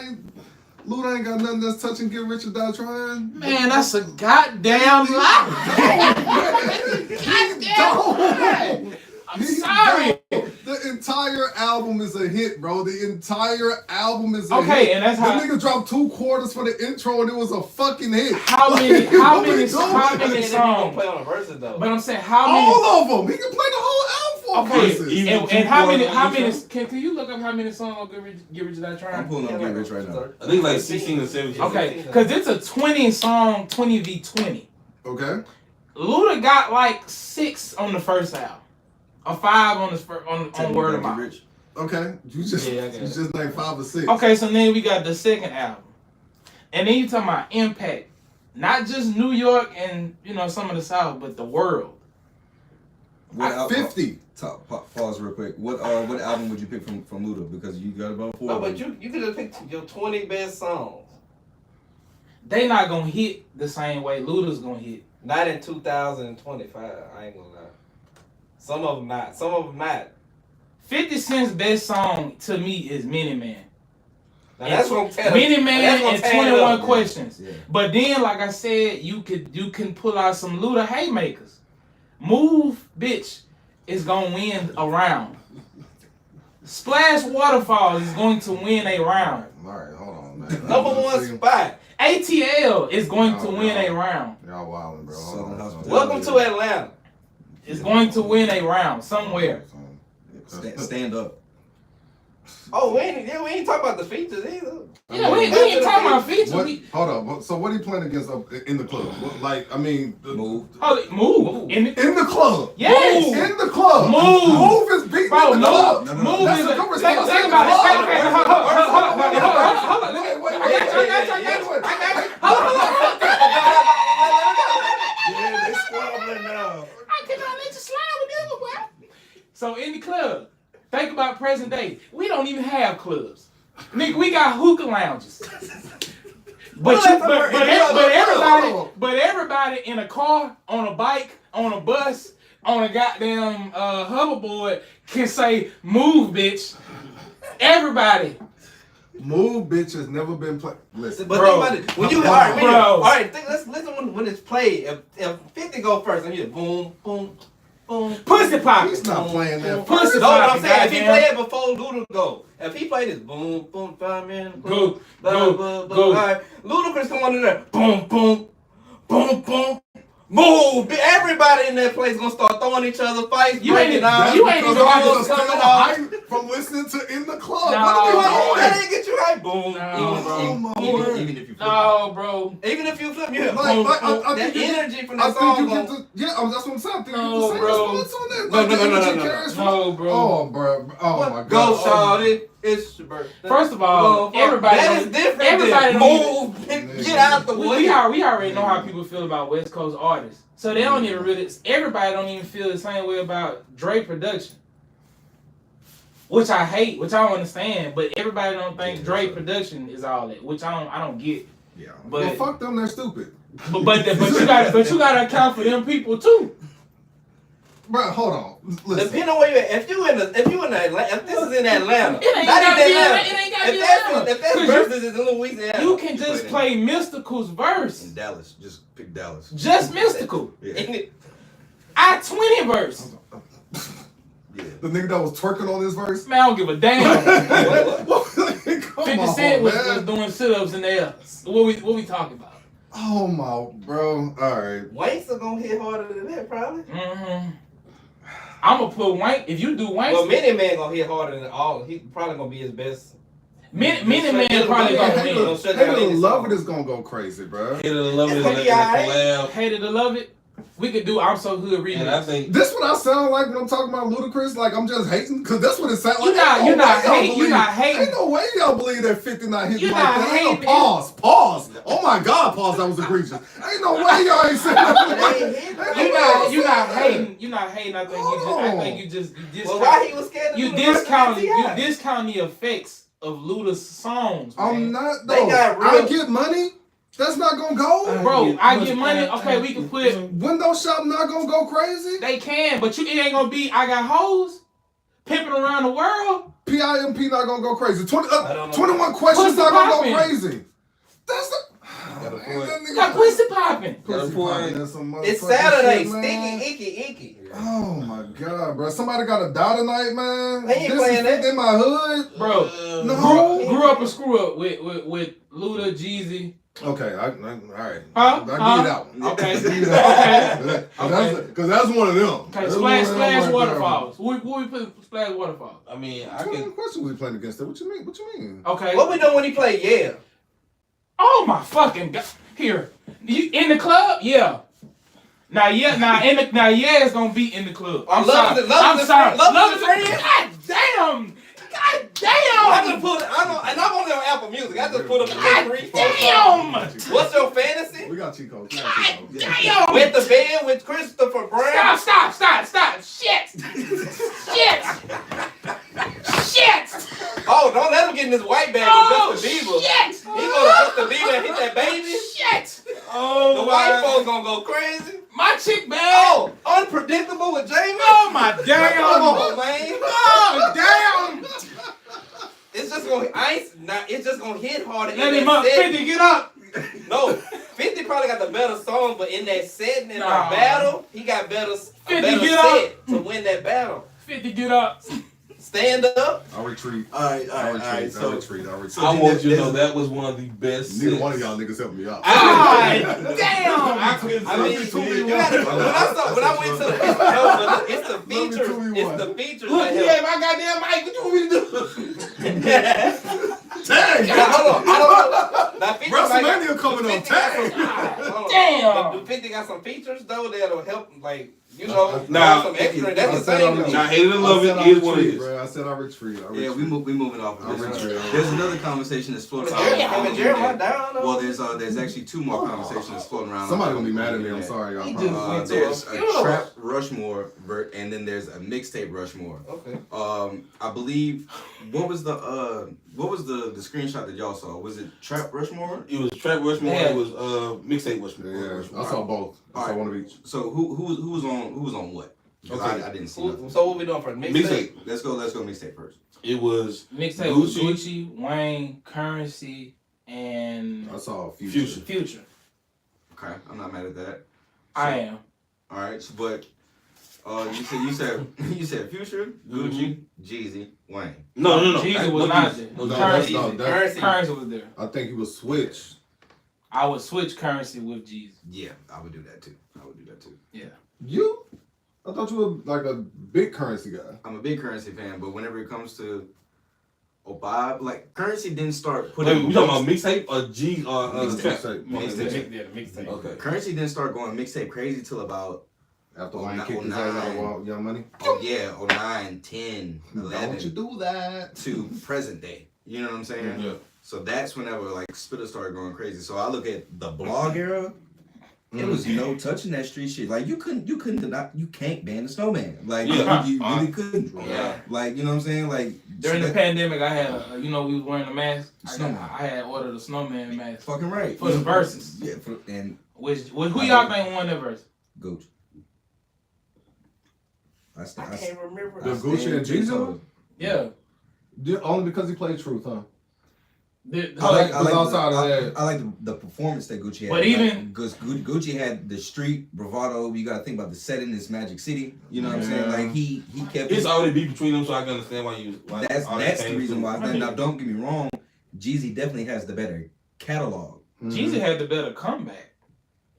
Luda ain't got nothing that's touching Get Rich or Die Trying. Man, that's a goddamn lie. Goddamn lie. I'm sorry. The entire album album is a hit, bro. The entire album is a hit. Okay, and that's how the nigga dropped 2 quarters for the intro, and it was a fucking hit. How many songs? Play on the verses though. But I'm saying how many? All of them. He can play the whole album for verses. And how many? Can you look up how many songs on Get Rich or Die Trying? I'm pulling up Get Rich right now. I think like 16 or 17. Okay, because it's a 20 song 20v20. Okay. Luda got like 6 on the first album, or 5 on Word of Mouth. Okay, you just named 5 or 6. Okay, so then we got the second album, and then you talking about impact, not just New York and some of the South, but the world. 50. Pause real quick. What album would you pick from Luda? Because you got about 4. No, but you could have picked your 20 best songs. They not gonna hit the same way Luda's gonna hit. Not in 2025. I ain't gonna lie. Some of them not. Some of them not. 50 Cent's best song to me is Mini Man. Now, that's what I'm telling you. Mini Man and 21 Questions. Yeah. But then, like I said, you can pull out some Luda haymakers. Move, bitch, is gonna win a round. Splash Waterfalls is going to win a round. All right, hold on, man. Number 1 spot. ATL is going to win a round. Y'all wildin', bro. Hold on. Welcome to Atlanta. It's going to win a round somewhere. Stand up. Oh, we ain't talking about the features either. Yeah, we ain't talking about features. Hold on. So what are you playing against in the club? Move. Move. In the club. Yes. Move. In the club. Move is beating Bro, in the club. Move That's is a conversation. think about it. Hold on. Yeah, they squabbling now. I cannot let you slide with them, boy. So in the club, think about present day. We don't even have clubs. Nigga, we got hookah lounges. But everybody in a car, on a bike, on a bus, on a goddamn hoverboard can say "move, bitch." Everybody. Move, bitch, has never been played. Listen, but bro, think about it. When you let's listen when it's played. If 50 go first, and you boom, boom, boom. Pussy pop. He's not playing that. Pussy No, pop. I'm saying if he play it before Luda go. If he played this boom, boom, 5 minutes, Go. All right, Ludacris come on in there, boom, boom, boom, boom. Move! Everybody in that place gonna start throwing each other fights. You ain't even got coming off from listening to In the Club. That ain't get you right. Boom. Even if you flip. No, bro. Even if you flip, that energy from that song. That's what I'm saying. No, bro. No, bro. Oh, bro. Oh my God. Go, shawty. It's your birthday. First of all, everybody. That is different. Everybody move. Get out the way. We already know how people feel about West Coast artists, so they don't even really. Everybody don't even feel the same way about Dre production, which I hate, which I don't understand. But everybody don't think Dre production is all that, which I don't get. Yeah. But well, fuck them. They're stupid. But you gotta account for them people too. Bro, hold on. Listen. Depending on where you at. If this is in Atlanta, it ain't gotta be Atlanta. If that versus is in Louisiana, you can just play Mystical's verse. In Dallas, just pick Dallas. Just Mystical. Yeah. I-20 verse. Yeah. The nigga that was twerking on this verse. Man, I don't give a damn. Come 50 on, Cent was man. doing sit-ups in there. What we talking about? Oh my, bro. All right. Wanks are gonna hit harder than that, probably. Mm-hmm. I'm gonna put Wank. If you do Wank, well, Mini Man gonna hit harder than all. He probably gonna be his best. Mini Man probably gonna win. Hater to Love It is gonna go crazy, bro. Hater to Love It is It's like gonna a be collab. Hated to Love It. We could do I'm So Hood remix. And I think This what I sound like when I'm talking about Ludacris. Like I'm just hating, cause that's what it sounds like. You're not hating. Ain't no way y'all believe that 50 not hitting You're like not that. Ain't no hating. pause. Oh my God, pause. That was egregious. Ain't no way y'all ain't saying that. You're not hating. You're not hating. I think you just. Well, why he was scared to You do the verse with discount the effects of Luda's songs. Man. I'm not They though. got real- I get money. That's not gonna go. Bro, I get money. Okay, we can put. Window shop not gonna go crazy. They can, but it ain't gonna be. I got hoes pimping around the world. PIMP not gonna go crazy. 21 I don't know. questions Pussy not gonna poppin'. go crazy. That's Got a man, point. that nigga- Got pussy popping. Pussy point. popping, that's some It's motherfucking Saturday. shit, man. Sticky, icky. Oh my god, bro! Somebody got to die tonight, man. They ain't This playing is that. in my hood. Bro, No. grew up a screw up with Luda, Jeezy. Okay, all right. Huh? I give you that one. Okay. I give you that one. Because that's one of them. Okay, That's one of them splash right there. waterfalls. What we put splash waterfalls? I mean, I What kind can. of question we playing against that? What you mean? What you mean? Okay. What we doing when he play? Yeah. Oh my fucking god! Here, you in the club? Yeah. Now it's gonna be in the club. I'm sorry. Love is a friend. God damn! God damn! I just put it. And I'm only on Apple Music. I just put up the three. Damn! What's your fantasy? We got cheat codes. We got God cheat codes. damn! With the band with Christopher Brown. Stop! Shit! Oh, don't let him get in his white bag Oh with Justin Bieber. shit! He gonna Justin Bieber and hit that baby. Shit! Oh, The white folks gonna go crazy. My chick bad. Oh, unpredictable with Jamie. Oh my damn! Come on, man. Oh damn! It's just gonna it's just gonna hit harder. Let in him that up, setting. 50, get up! No, 50 probably got the better song, but in that setting in Nah. our battle, he got a better 50 set get up. to win that battle. 50, get up! Stand up. I'll retreat. All right. I'll So retreat. I want you to know that was one of the best. Neither sets. one of y'all niggas helped me out. God damn! I couldn't I mean, you gotta, when I went to the it's the features. It's the features Look, that he help. had my goddamn mic. What you want me to do? Dang! Now, hold on. I don't know. Now, 50 WrestleMania coming on 50 tap. got- Damn. Do 50 got some features though that'll help, like, you know, Nah, some extra. That's I the said same. I'm to me. Nah, hate it or love it is what it is. Bro. I said I retreat. Yeah, we moving off of this. retreat. There's another conversation that's floating Him around. and Jeremiah down. though. Well, there's actually two more conversations that's floating around. Somebody gonna be mad at me. I'm sorry, y'all. He promise. just went to There's a funeral. trap Rushmore and then there's a mixtape Rushmore. Okay. I believe what was the screenshot that y'all saw? Was it trap Rushmore? It was Trap Rushmore. Yeah. It was mixtape Rushmore. Yeah, I saw both. I saw one of each. So who was on what? 'Cause Okay. I didn't see nothing. So what we doing for the mixtape? Mixtape. Let's go mixtape first. It was Mixtape with Gucci, Wayne, Currency, and I saw Future. Future. Okay, I'm not mad at that. I am. All right, so, but you said Future, Gucci, Jeezy, Wayne. No. Jeezy was not there. No, Currency. Currency. Currency was there. I think he was switched. I would switch Currency with Jeezy. Yeah, I would do that too. You? I thought you were like a big Currency guy. I'm a big Currency fan, but whenever it comes to Bob, like Currency didn't start Wait, putting. we talking about mixtape or G or Mixtape. Mixtape. Yeah, the mixtape. Okay. Currency didn't start going mixtape crazy till about After Oh, Wayne nine- kicked his ass out of Young Money. 09, 10, Don't you 11 do that. to present day. You know what I'm saying? Yeah. So that's whenever like Spitter started going crazy. So I look at the blog era. It was no touching that street shit. Like you can't ban the snowman. Like Yeah. you really couldn't. Yeah. Like you know what I'm saying? Like During the that- pandemic, I had we was wearing a mask. Snowman. I had ordered a snowman mask fucking right for the verses. Yeah, and Which who y'all think won that verse? Gucci. I can't remember. The Gucci and Jeezy? Yeah. Only because he played Truth, huh? I outside like the performance that Gucci had. But even- because Gucci had the street bravado. You got to think about the setting is Magic City. You know what I'm saying? Yeah. Like he kept. It's already beef between them, so I can understand why you. Why That's all that the came reason through. why. Now don't get me wrong. Jeezy definitely has the better catalog. Jeezy had the better comeback.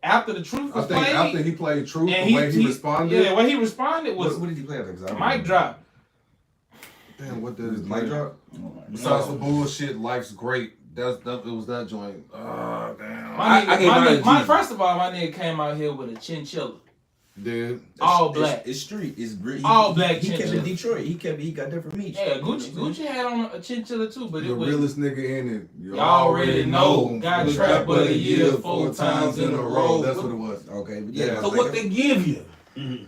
After the truth I was think played, after he played Truth, and the way he responded. Yeah, way he responded was What did he play after? 'Cause I don't mic remember. drop. Damn, what did Was his it mic drop? Besides the bullshit, life's great. It was that joint. Oh damn. My nigga, I can't mind Jeezy. first of all, my nigga came out here with a chinchilla. Dude. All black. It's street. It's gritty. All black He kept chinchilla. in Detroit. He got that from me. Yeah, Gucci had on a chinchilla too, but The it was realest nigga in it. You Y'all already know. Got Was trapped Trap of the year 4 times in a row. That's what it was. Okay, but Yeah. So what they give you?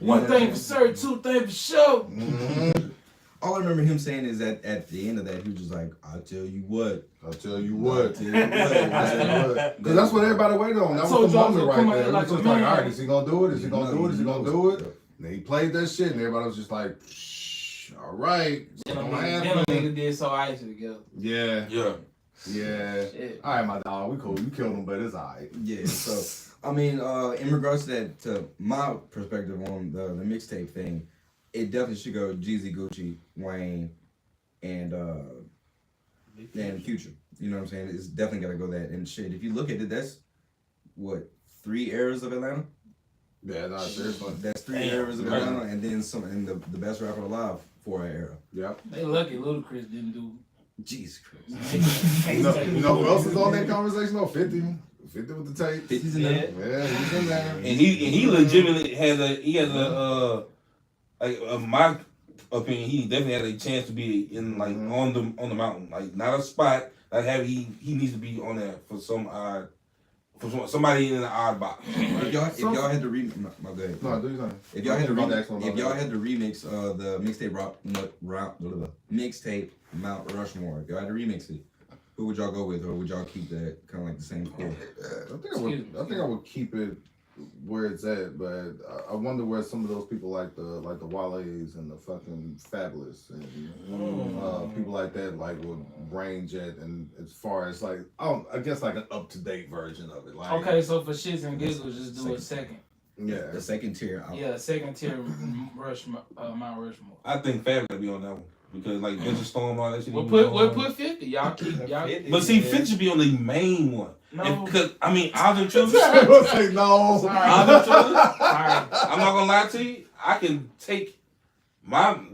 one thing for certain, two things for sure. Mhm. all I remember him saying is that at the end of that, he was just like, "I'll tell you what." I'll tell you what. I'll tell you what. Because that's what everybody waited on. That So was the John's moment gonna come right out there. like It was a just like, man. all right, is he gonna do it? Is he gonna do it? Is he gonna do it? Stuff. And then he played that shit, and everybody was just like, shh, all right. It's Then a gonna nigga happen. did so icy together. Yeah. Yeah. Yeah. Shit. All right, my dog. We cool. You killed him, but it's all right. Yeah. So I mean, in regards to that, to my perspective on the mixtape thing, it definitely should go Jeezy, Gucci, Wayne, and Future. You know what I'm saying? It's definitely gotta go that. And shit, if you look at it, that's what 3 eras of Atlanta. Yeah, no, seriously. That's 3 eras of Atlanta, and then some, and the best rapper alive for an era. Yep. They lucky Ludacris didn't do. Jesus Christ. You know who else is on that conversation? No, 50. 50 with the tape. 50's in there. Yeah, he's in there. And he legitimately has my opinion, he definitely had a chance to be in like on the mountain, like not a spot. Like he needs to be on there for somebody in an odd box. If y'all had to remix, my bad. No, do you think? If y'all had to remix the mixtape Mount Rushmore, if y'all had to remix it, who would y'all go with, or would y'all keep that kind of like the same core? I think I would keep it where it's at, but I wonder where some of those people like the Wale's and the fucking Fabulous and people like that like would range at, and as far as like I guess like an up to date version of it. Like Okay, so for shits and giggles, just do a second. Yeah, The second tier. Second tier Rushmore, Mount Rushmore. I think Fab would be on that one because like Venture Storm, all that shit. We'll put 50. Y'all keep y'all. 50. But see, 50 should be on the main one. No. Because I mean, I'll say no. Sorry. I'm not Sorry. gonna lie to you. I can take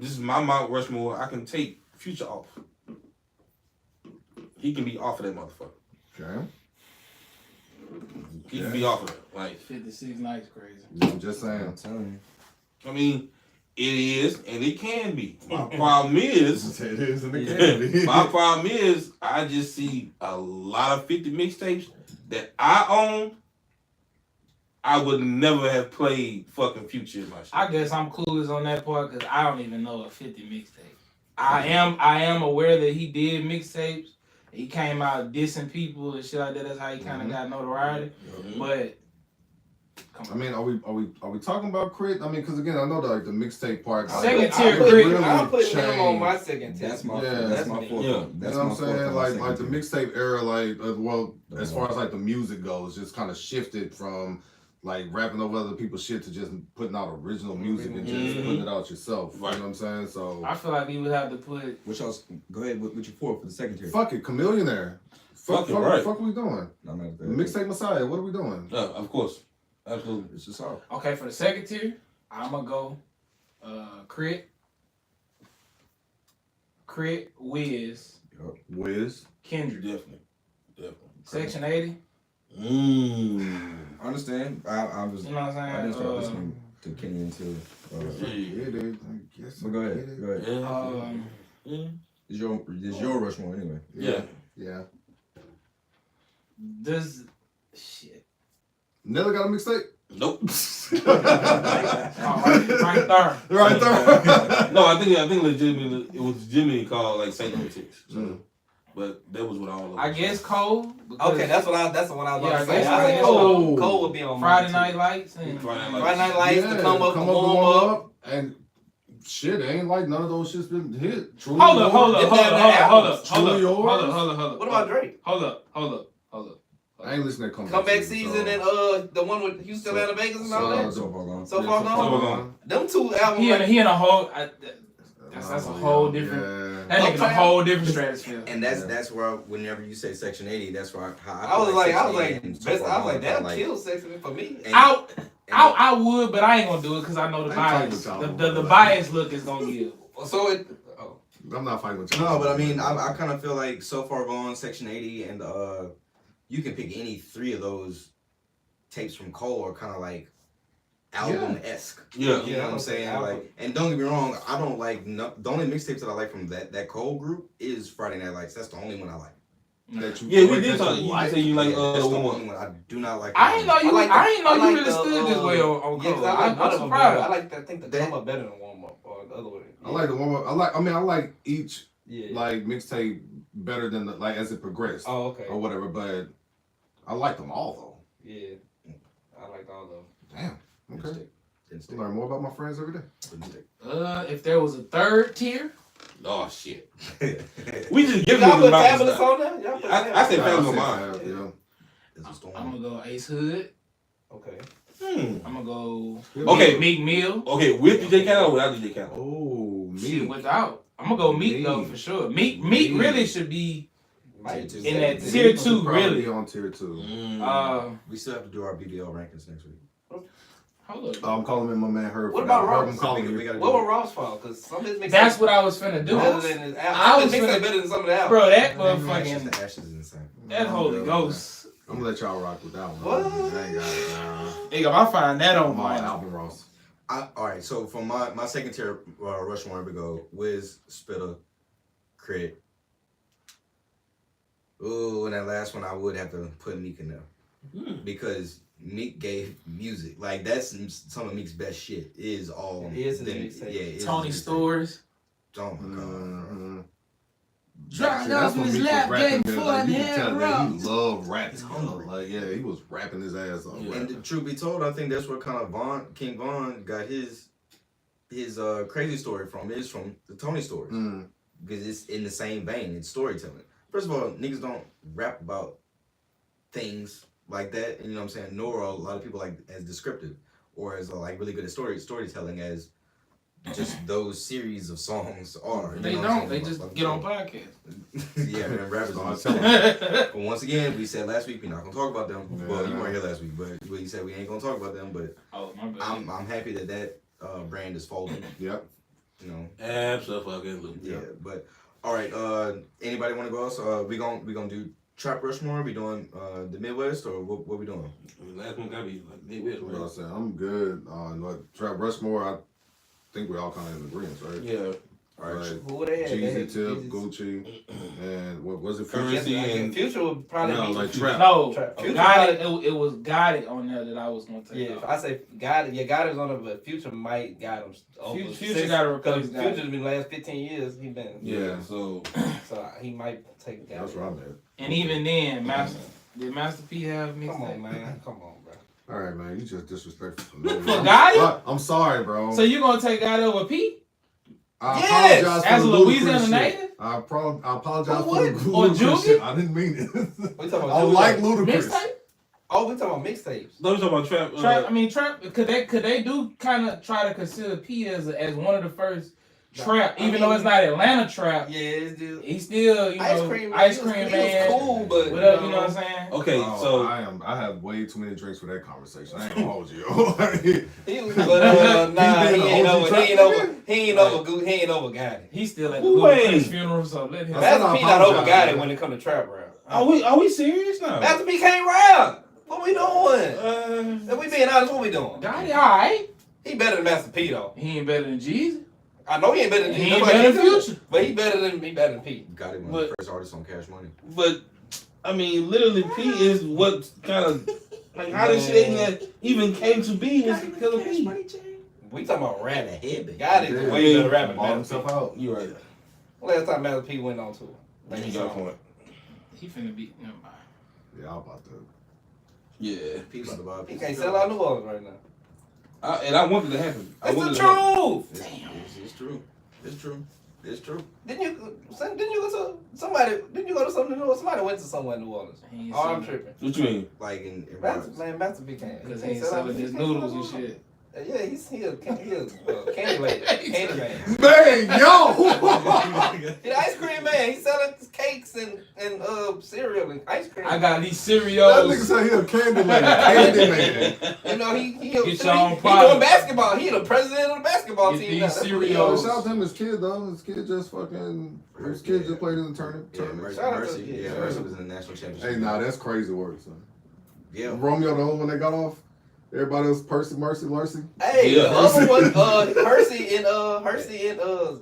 this is my Mount Rushmore. I can take Future off. He can be off of that motherfucker. Okay. He can be off of it. Like 56 nights crazy. I'm just saying. I'm telling you. I mean, it is and it can be. My problem is It is and it can be. my problem is I just see a lot of 50 mixtapes that I own. I would never have played fucking Future in my shit. I guess I'm clueless on that part because I don't even know a 50 mixtape. I am aware that he did mixtapes. He came out dissing people and shit like that. That's how he kind of got notoriety. But I mean, are we talking about Crit? I mean, because again, I know the mixtape part. Second tier Crit. I'll put him on my second tier. That's my That's my me. fourth. Yeah. That's you know my what I'm saying? fourth. Like the mixtape era, like as far as like the music goes, just kind of shifted from like rapping over other people's shit to just putting out original music and just putting it out yourself. Right. You know what I'm saying? So I feel like he would have to put. Which else? Go ahead with your fourth for the second tier. fuck it, Chameleonaire. Fuck right. what we doing? I'm at the Mixtape Messiah. What are we doing? Of course. Absolutely. It's just all. Okay, for the second tier, I'm going to go Crit, Wiz, Wiz. Kendrick. Definitely. Section 80. I understand. I was. You know what I'm saying? I didn't start listening to Kenny until. Yeah, dude. I guess. But go ahead. Go ahead. It's your Rushmore anyway. Yeah. Yeah. Does shit. Nelly got a mixtape? Nope. Right there. Right there. No, I think legitimately it was legitimately called like Saint Lunatics. So, but that was what all of them. I guess Cole. Okay, that's the one I was about to say. I I think guess Cole would be on Friday mine, Night too. Lights and Friday Friday Night Lights, Yeah, to come up, come warm up. and shit, ain't like none of those shits been hit. Truly Hold up. What about Drake? Hold up. I ain't listening to Comeback season and the one with Houston, Atlanta, Vegas and all that. So far gone. So far gone. Them two albums. He in a whole. That's a whole different. That nigga in a whole different stratosphere. And that's where whenever you say Section 80, that's where I was like, that killed Section for me. I would, but I ain't gonna do it because I know the bias. The bias look is gonna give. So it. I'm not fighting with you. No, but I mean, I kind of feel like So Far Gone, Section 80, and you can pick any three of those tapes from Cole are kind of like album-esque. Yeah. You know what I'm saying? Like, and don't get me wrong, I don't like the only mixtapes that I like from that Cole group is Friday Night Lights. That's the only one I like. Yeah, we did talk. You say you like that's the one. only one I do not like. I ain't know you. I ain't know you really stood this way on Cole. I'm surprised. I think the come up better than warm up or the other way. I like the one. I like each Yeah. like mixtape better than like as it progressed. Oh, okay. Or whatever, but I like them all Yeah. I like all of them. though. Damn. Okay. Didn't stick. Learn more about my friends every day. Didn't stick. If there was a third tier, Oh shit. We just give Y'all niggas put mountain tablets style. on there? Y'all put I said Nah, fabulous I on said mine. fab, yeah. It's a storm. I'm gonna go Ace Hood. Okay. I'm gonna go Okay. Meek Mill. Okay, with DJ Khaled or without DJ Khaled? Oh, Shit, me. without. I'm gonna go Meek though Meek. for sure. Meek Meek. really should be Might just in say that this. tier He should 2 probably really. be on tier 2. We still have to do our BBL rankings next week. Hold up. I'm calling in my man Herb. What for about that. Herb, Ross? I'm calling We you. gotta What do was Ross fault? Because some of his mixtapes That's what I was finna do. better than his I album. was His mixtape finna- better than some of the albums. Bro, that Ashes, motherfucking the Ashes is insane. that Holy Ghost. I'm gonna let y'all rock with that one. What? I ain't got it, nah. Nigga, I find that on My my album Ross. All right, so for my second tier Rushmore, we go Wiz, Spitter, Crit. Ooh, and that last one I would have to put Meek in there because Meek gave music. Like that's some of Meek's best shit. Is all It is his them- mixtape. Yeah, it is Tony his mixtape. Stories. Oh my god. Mm-hmm. Dropping That's off in when his Meek was lap, rapping game good. for Like, and you can tell hand that he rock. loved rapping. He's hungry. Like, yeah, he was rapping his ass off. And the truth be told, I think that's where kind of King Von got his crazy story from. Is from the Tony stories. Mm. Because it's in the same vein. It's storytelling. First of all, niggas don't rap about things like that. You know what I'm saying? Nor are a lot of people like as descriptive or as like really good at storytelling as just those series of songs are. You They know what I'm don't. They saying? just get on podcasts. Yeah, and rappers. So I don't. tell him. But once again, we said last week we're not gonna talk about them. Well, you Yeah. weren't here last week, but we said we ain't gonna talk about them. But Oh, my bad. I'm happy that brand is folding. Yep. You know. Absolutely. Yeah, but all right. Anybody want to go else? We gonna do Trap Rushmore. We doing the Midwest or what we doing? Last one gotta be like Midwest, What I right? said, I'm good. Trap Rushmore, I think we all kind of in agreement, right? Yeah. All right. Like, Who they had? They Jeezy, had Tip, Jeezy's- Gucci, and what was it? Currency Yes, I and- guess Future would probably No, be like Trap. No, Trap. got it. It was got it on there that I was gonna take Yeah, off. I say God is on it, but Future might got him. over. Future got to replace Because Future's been the last 15 years. He been Yeah, so so he might take God. That's what I meant. And even then, did Master P have mixtape? Come on, man. Come on, bro. All right, man, you just disrespectful. For Gotti? I'm sorry, bro. So you gonna take God over P? I Yes! apologize As for a the Louisiana Ludacris native? shit. I apologize For for the what? Or Ludacris Juvie? shit. I didn't mean it. We talking about I like Ludacris. Ludacris. Mixtape? Oh, we talking about mixtapes. no, we talking about Trap. Trap. I mean, Trap. Could they do kind of try to consider P as one of the first trap, even though it's not Atlanta trap. Yeah, it's just He's still, Ice Cream Man. Man. He was cool, but Whatever, you know what I'm saying? Okay, Oh, so I have way too many drinks for that conversation. I ain't gonna hold you. He was, but nah, He he been ain't an OG over. trap He ain't over. He ain't over Gotti. He's still at the Wait. Ludacris funeral, so let him. That's- Master P I not over apologize, Gotti man. when it come to trap rap. are we serious now? Master P can't rap. What we doing? If we being honest, what we doing? Gotti, alright. He better than Master P though. He ain't better than Jeezy. I know he ain't better than He P. ain't Nobody better can than do it. Future. But he better than P. Got it one of But- the first artists on Cash Money. But I mean, literally, P is what kind of like how this shit even came to be is because of P. We talking about rapping. Head Gotti is way better rapping Bought than Master himself out. You right. P. Last time Master P went on tour. You got a point. He finna be. Never mind. Yeah, I'm about to. Yeah, Peace to Bob. He can't sell out New Orleans right now. and I wanted to happen. I That's the wanted it to happen. truth. It's true. It's true. It's true. Didn't you go to somebody? Didn't you go to something New Orleans? Somebody went to somewhere in New Orleans. He ain't Oh, I'm selling- tripping. What you mean? Like in Master, Roberts. man, Master P can't. Because He he can't ain't sell out. selling He his can't sell noodles and out. shit. Yeah, he's candy lady, candy man. Man, yo! He the ice cream man. He's selling cakes and cereal and ice cream. I got these That nigga Cereals. said he a candy man. Candy man. You know he Get your own he doing product. basketball. He the president of the basketball Get team. these now. That's what he cereals. is. Shout out to him, his kid though. His kid just fucking. His kid just played in the tournament. Yeah, Mercy. Shout out to- Mercy. yeah, Yeah, shout Mercy out. was in the national championship. Hey, nah, that's crazy work, son. Yeah. Romeo the only one that got off. Everybody else, Percy, Mercy, Mercy. Hey, Yeah. the other one, Hersey in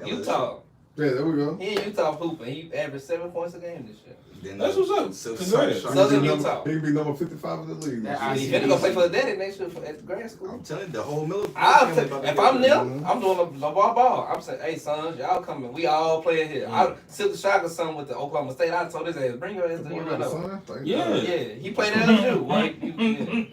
Utah. Yeah, there we go. He in Utah hooping. He averaged 7 points a game this year. Then, That's what's up. So, Congrats. so- Southern He be Utah. number, he be number 55 in the league. That Shit. He's finna go play for the daddy next year at grad school. I'm telling you, the whole middle. If I'm them, Mhm. I'm doing a ball. I'm saying, hey, sons, y'all coming. We all playing here. I took the shot with son with the Oklahoma State. I told his ass, bring your ass to Boy, your got a level. son? Thank Yeah. God. Yeah, he played at LSU. Right? Thank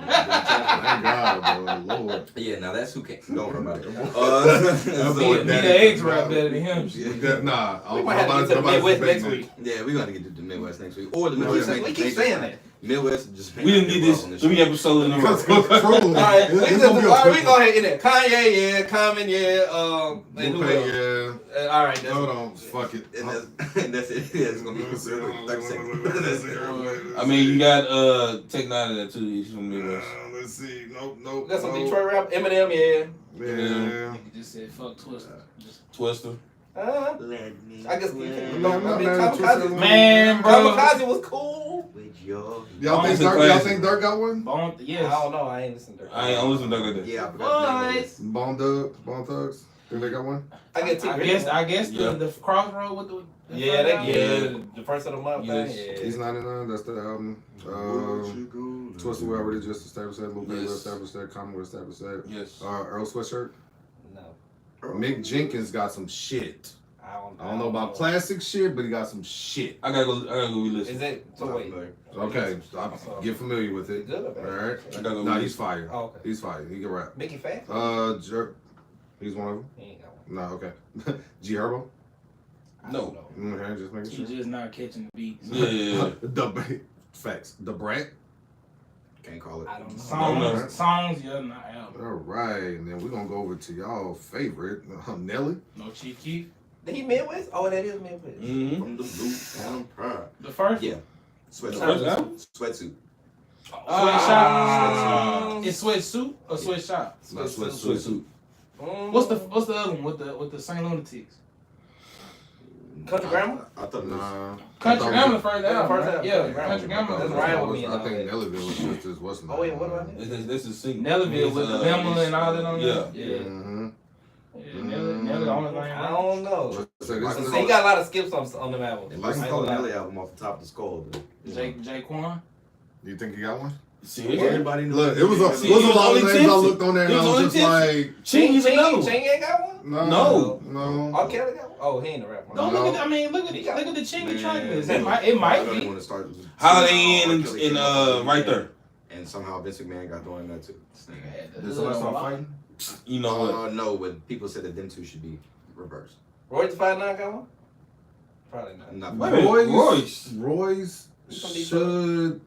God, bro. Lord. Yeah, now that's who can't. Don't worry about it. That boy Me daddy the eggs can rap rap. better than him. His Shit. daddy Yeah, nah. We might have to get to the Midwest next week. Yeah, we're gonna get to the Midwest next week, or the We Midwest. keep saying that. Midwest just. We didn't get this 3 episodes in a row. Because it's true. All right, we It's gonna be a go quick ahead in there. Kanye, yeah. Common, yeah. And who else? Yeah. All right, that's Hold on. Fuck it. And that's it. Yeah, it's gonna be 30 seconds. I mean, you got Tech Nine in there too. He's from Midwest. Let's see. Nope. we got some Detroit rap. Eminem, yeah. Yeah. Nigga just said fuck Twister. Twister. I guess we can. No, I mean, man, Kamikaze, Man, bro. Kamikaze was cool. With your. Y'all It's a think classic. Dirk got one? Bone, I yes. don't know. I ain't listened to. I ain't listening to that. Yeah, I forgot the name of it. Bone Thugs. Think they got one? I get T. I guess Yeah. the crossroad with the Yeah, first album. the first of the month Yes. thing. Yeah. He's 99. That's the album. Twisted we already just established that. Luda we Yes. established that. Common we established that. Yes. Earl Sweatshirt. No, Mick Jenkins got some shit. I I don't know about classic shit, but he got some shit. I gotta go re-listen. Is it? So wait. Okay, so get familiar with it. Good or All bad? right. I gotta go Nah, re-listen. he's fire. Oh, okay. He's fire. He can rap. Mickey Fat? Jerk. He's one of them. He ain't got one. No, okay. G Herbo. I No. don't know. Okay, just making He sure. just not catching the beats. Yeah. The facts. The Brat. Can't call it. I don't know. Songs, yeah, not album. All right, and then we're gonna go over to y'all favorite, Nelly. No Chief Keef. Did he Midwest? Oh, that is Midwest. Mm-hmm. From the blue and pride. The first. Yeah. First Sweatsuit. album? Sweatsuit. Sweatshop. It's sweatsuit or sweatshop. Not Sweatsuit. What's the other one with the Saint Lunatics? Country Grammar? I thought it was. Nah. Country Grammar, the first Yeah, the album. first right? album. Yeah, Grammar. Country Grammar. That's was- right with me and I all think that. Nellyville was just his what's the Oh, wait, what about that? This is single. Nellyville with the Bama and all that on Yeah. there. Yeah. Mm-hmm. Yeah, Nelly the only thing. I don't know. So this is He got a lot of skips on them albums. And Michael I ain't call gonna lie. Nelly album off the top of the skull. But, Jay Quan. You think he got one? See, Everybody knows. Look, it was a See, he was lot of only names I tipsy. looked on there and He I was was only just like, Ching, he's another one. Ching ain't got one? no. R. Kelly got one? Oh, he ain't a rapper. Go No. look at. I mean, look at He got the Chingy Man, track list. it It might I don't be. want to start. Holiday Inn in right there. And somehow Vince McMahon got thrown in there too. Did somebody start fighting? You know what? No, but people said that them two should be reversed. Royce the 5'9" got one? Probably not. Not Wait a minute. Royce He's from should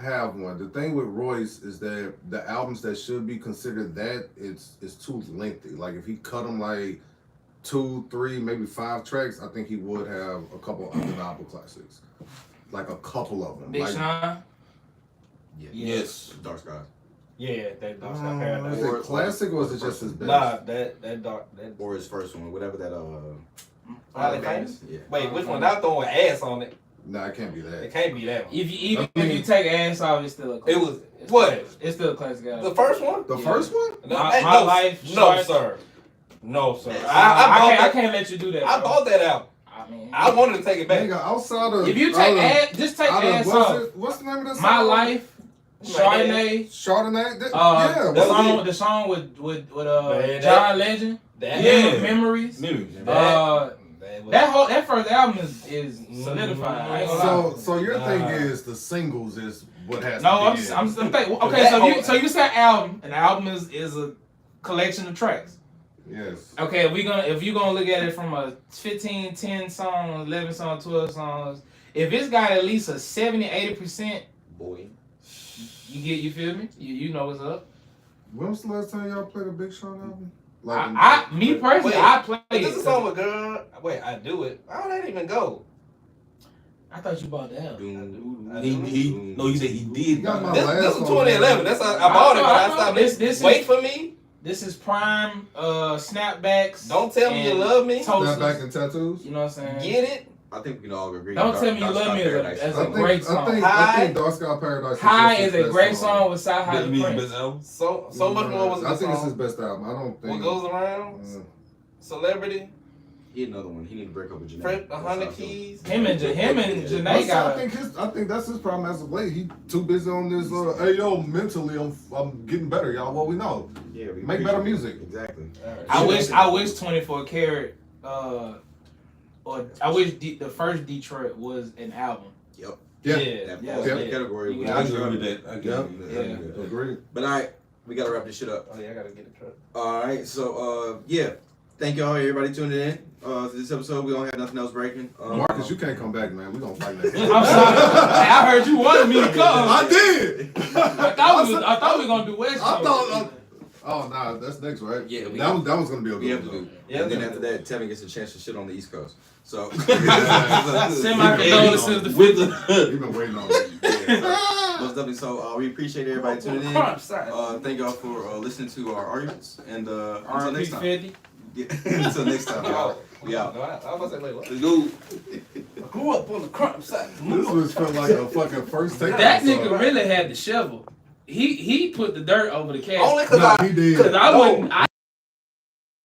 have one. The thing with Royce is that the albums that should be considered that it's too lengthy. Like if he cut them like 2, 3, maybe 5 tracks, I think he would have a couple undeniable classics. Like a couple of them. Big like, Sean. Yeah. Yes. Dark Skies. Yeah, that Dark Sky is Paradise. it classic or is it just his best? Nah, that dark. That, Or his first one, whatever that Finally Famous? Yeah. Wait, which one? I'm throwing ass on it. Nah, it can't be that. It can't be that one. Even if you take ass off, it's still a classic. It was what? It's still a classic album. The first one? The Yeah. first one? No, My no, Life, No, Short. sir. No, sir. I can't let you do that. I bro. bought that album. I mean, I wanted to take it back. Nigga, outside of if you out take of- ass, just take out of- ass what's off. it- What's the name of that song? My Life, Chardonnay. Chardonnay? The what's song, it? the song with Man, John Legend. That, Yeah. Memories. Maybe. That first album is solidified. I ain't gonna lie. So your thing is the singles is what has No, to be I'm in. thinking. Okay, so you said album. An album is a collection of tracks. Yes. Okay, if you're gonna look at it from a 15, 10 songs, 11 songs, 12 songs, if it's got at least a 70, 80%, Boy. you feel me? You know what's up. When was the last time y'all played a Big Sean album? Like, Me personally, Wait, I played This is a it. song with girl. Wait, I do it. How did that even go? I thought you bought the album. He said he did. You got my This last is one, 2011. man. That's how I bought it, but I know. stopped. This Wait is, for me. This is prime snapbacks. Don't tell me you and love me. toasters. Snapback and tattoos? You know what I'm saying? Get it? I think we can all agree. Don't Dark- tell me you Dark love Sky me Paradise. as I a think, great I song. think High. Dark Sky Paradise High just is his a best great song. song with South High That means Prince. best album. So much more was I the think it's his song. best album. I don't What think. goes around? Celebrity. He had another one. He need to break up with Janae. Fred, That's 100 how I feel. keys. Him and Janae I got I think that's his problem as of late. He too busy on this. Hey yo, mentally I'm getting better, y'all. What we know. Yeah, we Make better appreciate music. it. Exactly. I wish 24 Karat or I wish the first Detroit was an album. Yep. Yeah. That Yeah. falls in that Yeah. category. You with got I it. agree with that. I Yeah. agree. Agreed. But all right, we gotta wrap this shit up. Oh yeah, I gotta get a truck. All right, so yeah, thank y'all everybody tuning in. this episode. We don't have nothing else breaking. Marcus, you can't come back, man. We gonna fight next time. I'm sorry. Hey, I heard you wanted me to come. I did. I thought we were gonna do West I Coast. thought. Oh nah, that's next, right? Yeah, that was gonna be a we have good to one. do. Yeah, And then after that, Tevin gets a chance to shit on the East Coast. So Send my condolences to 50. We've been waiting on it. most definitely. So we appreciate everybody tuning in. Thank y'all for listening to our arguments. And until next time. 50. Yeah, until next time, y'all. We out. No, I was about to say, wait, what? Let's go. I grew up on the crime side. This was felt like a fucking first take. That nigga really had the shovel. He put the dirt over the cat. Only because Nah, I he did. Cause I No, wouldn't. I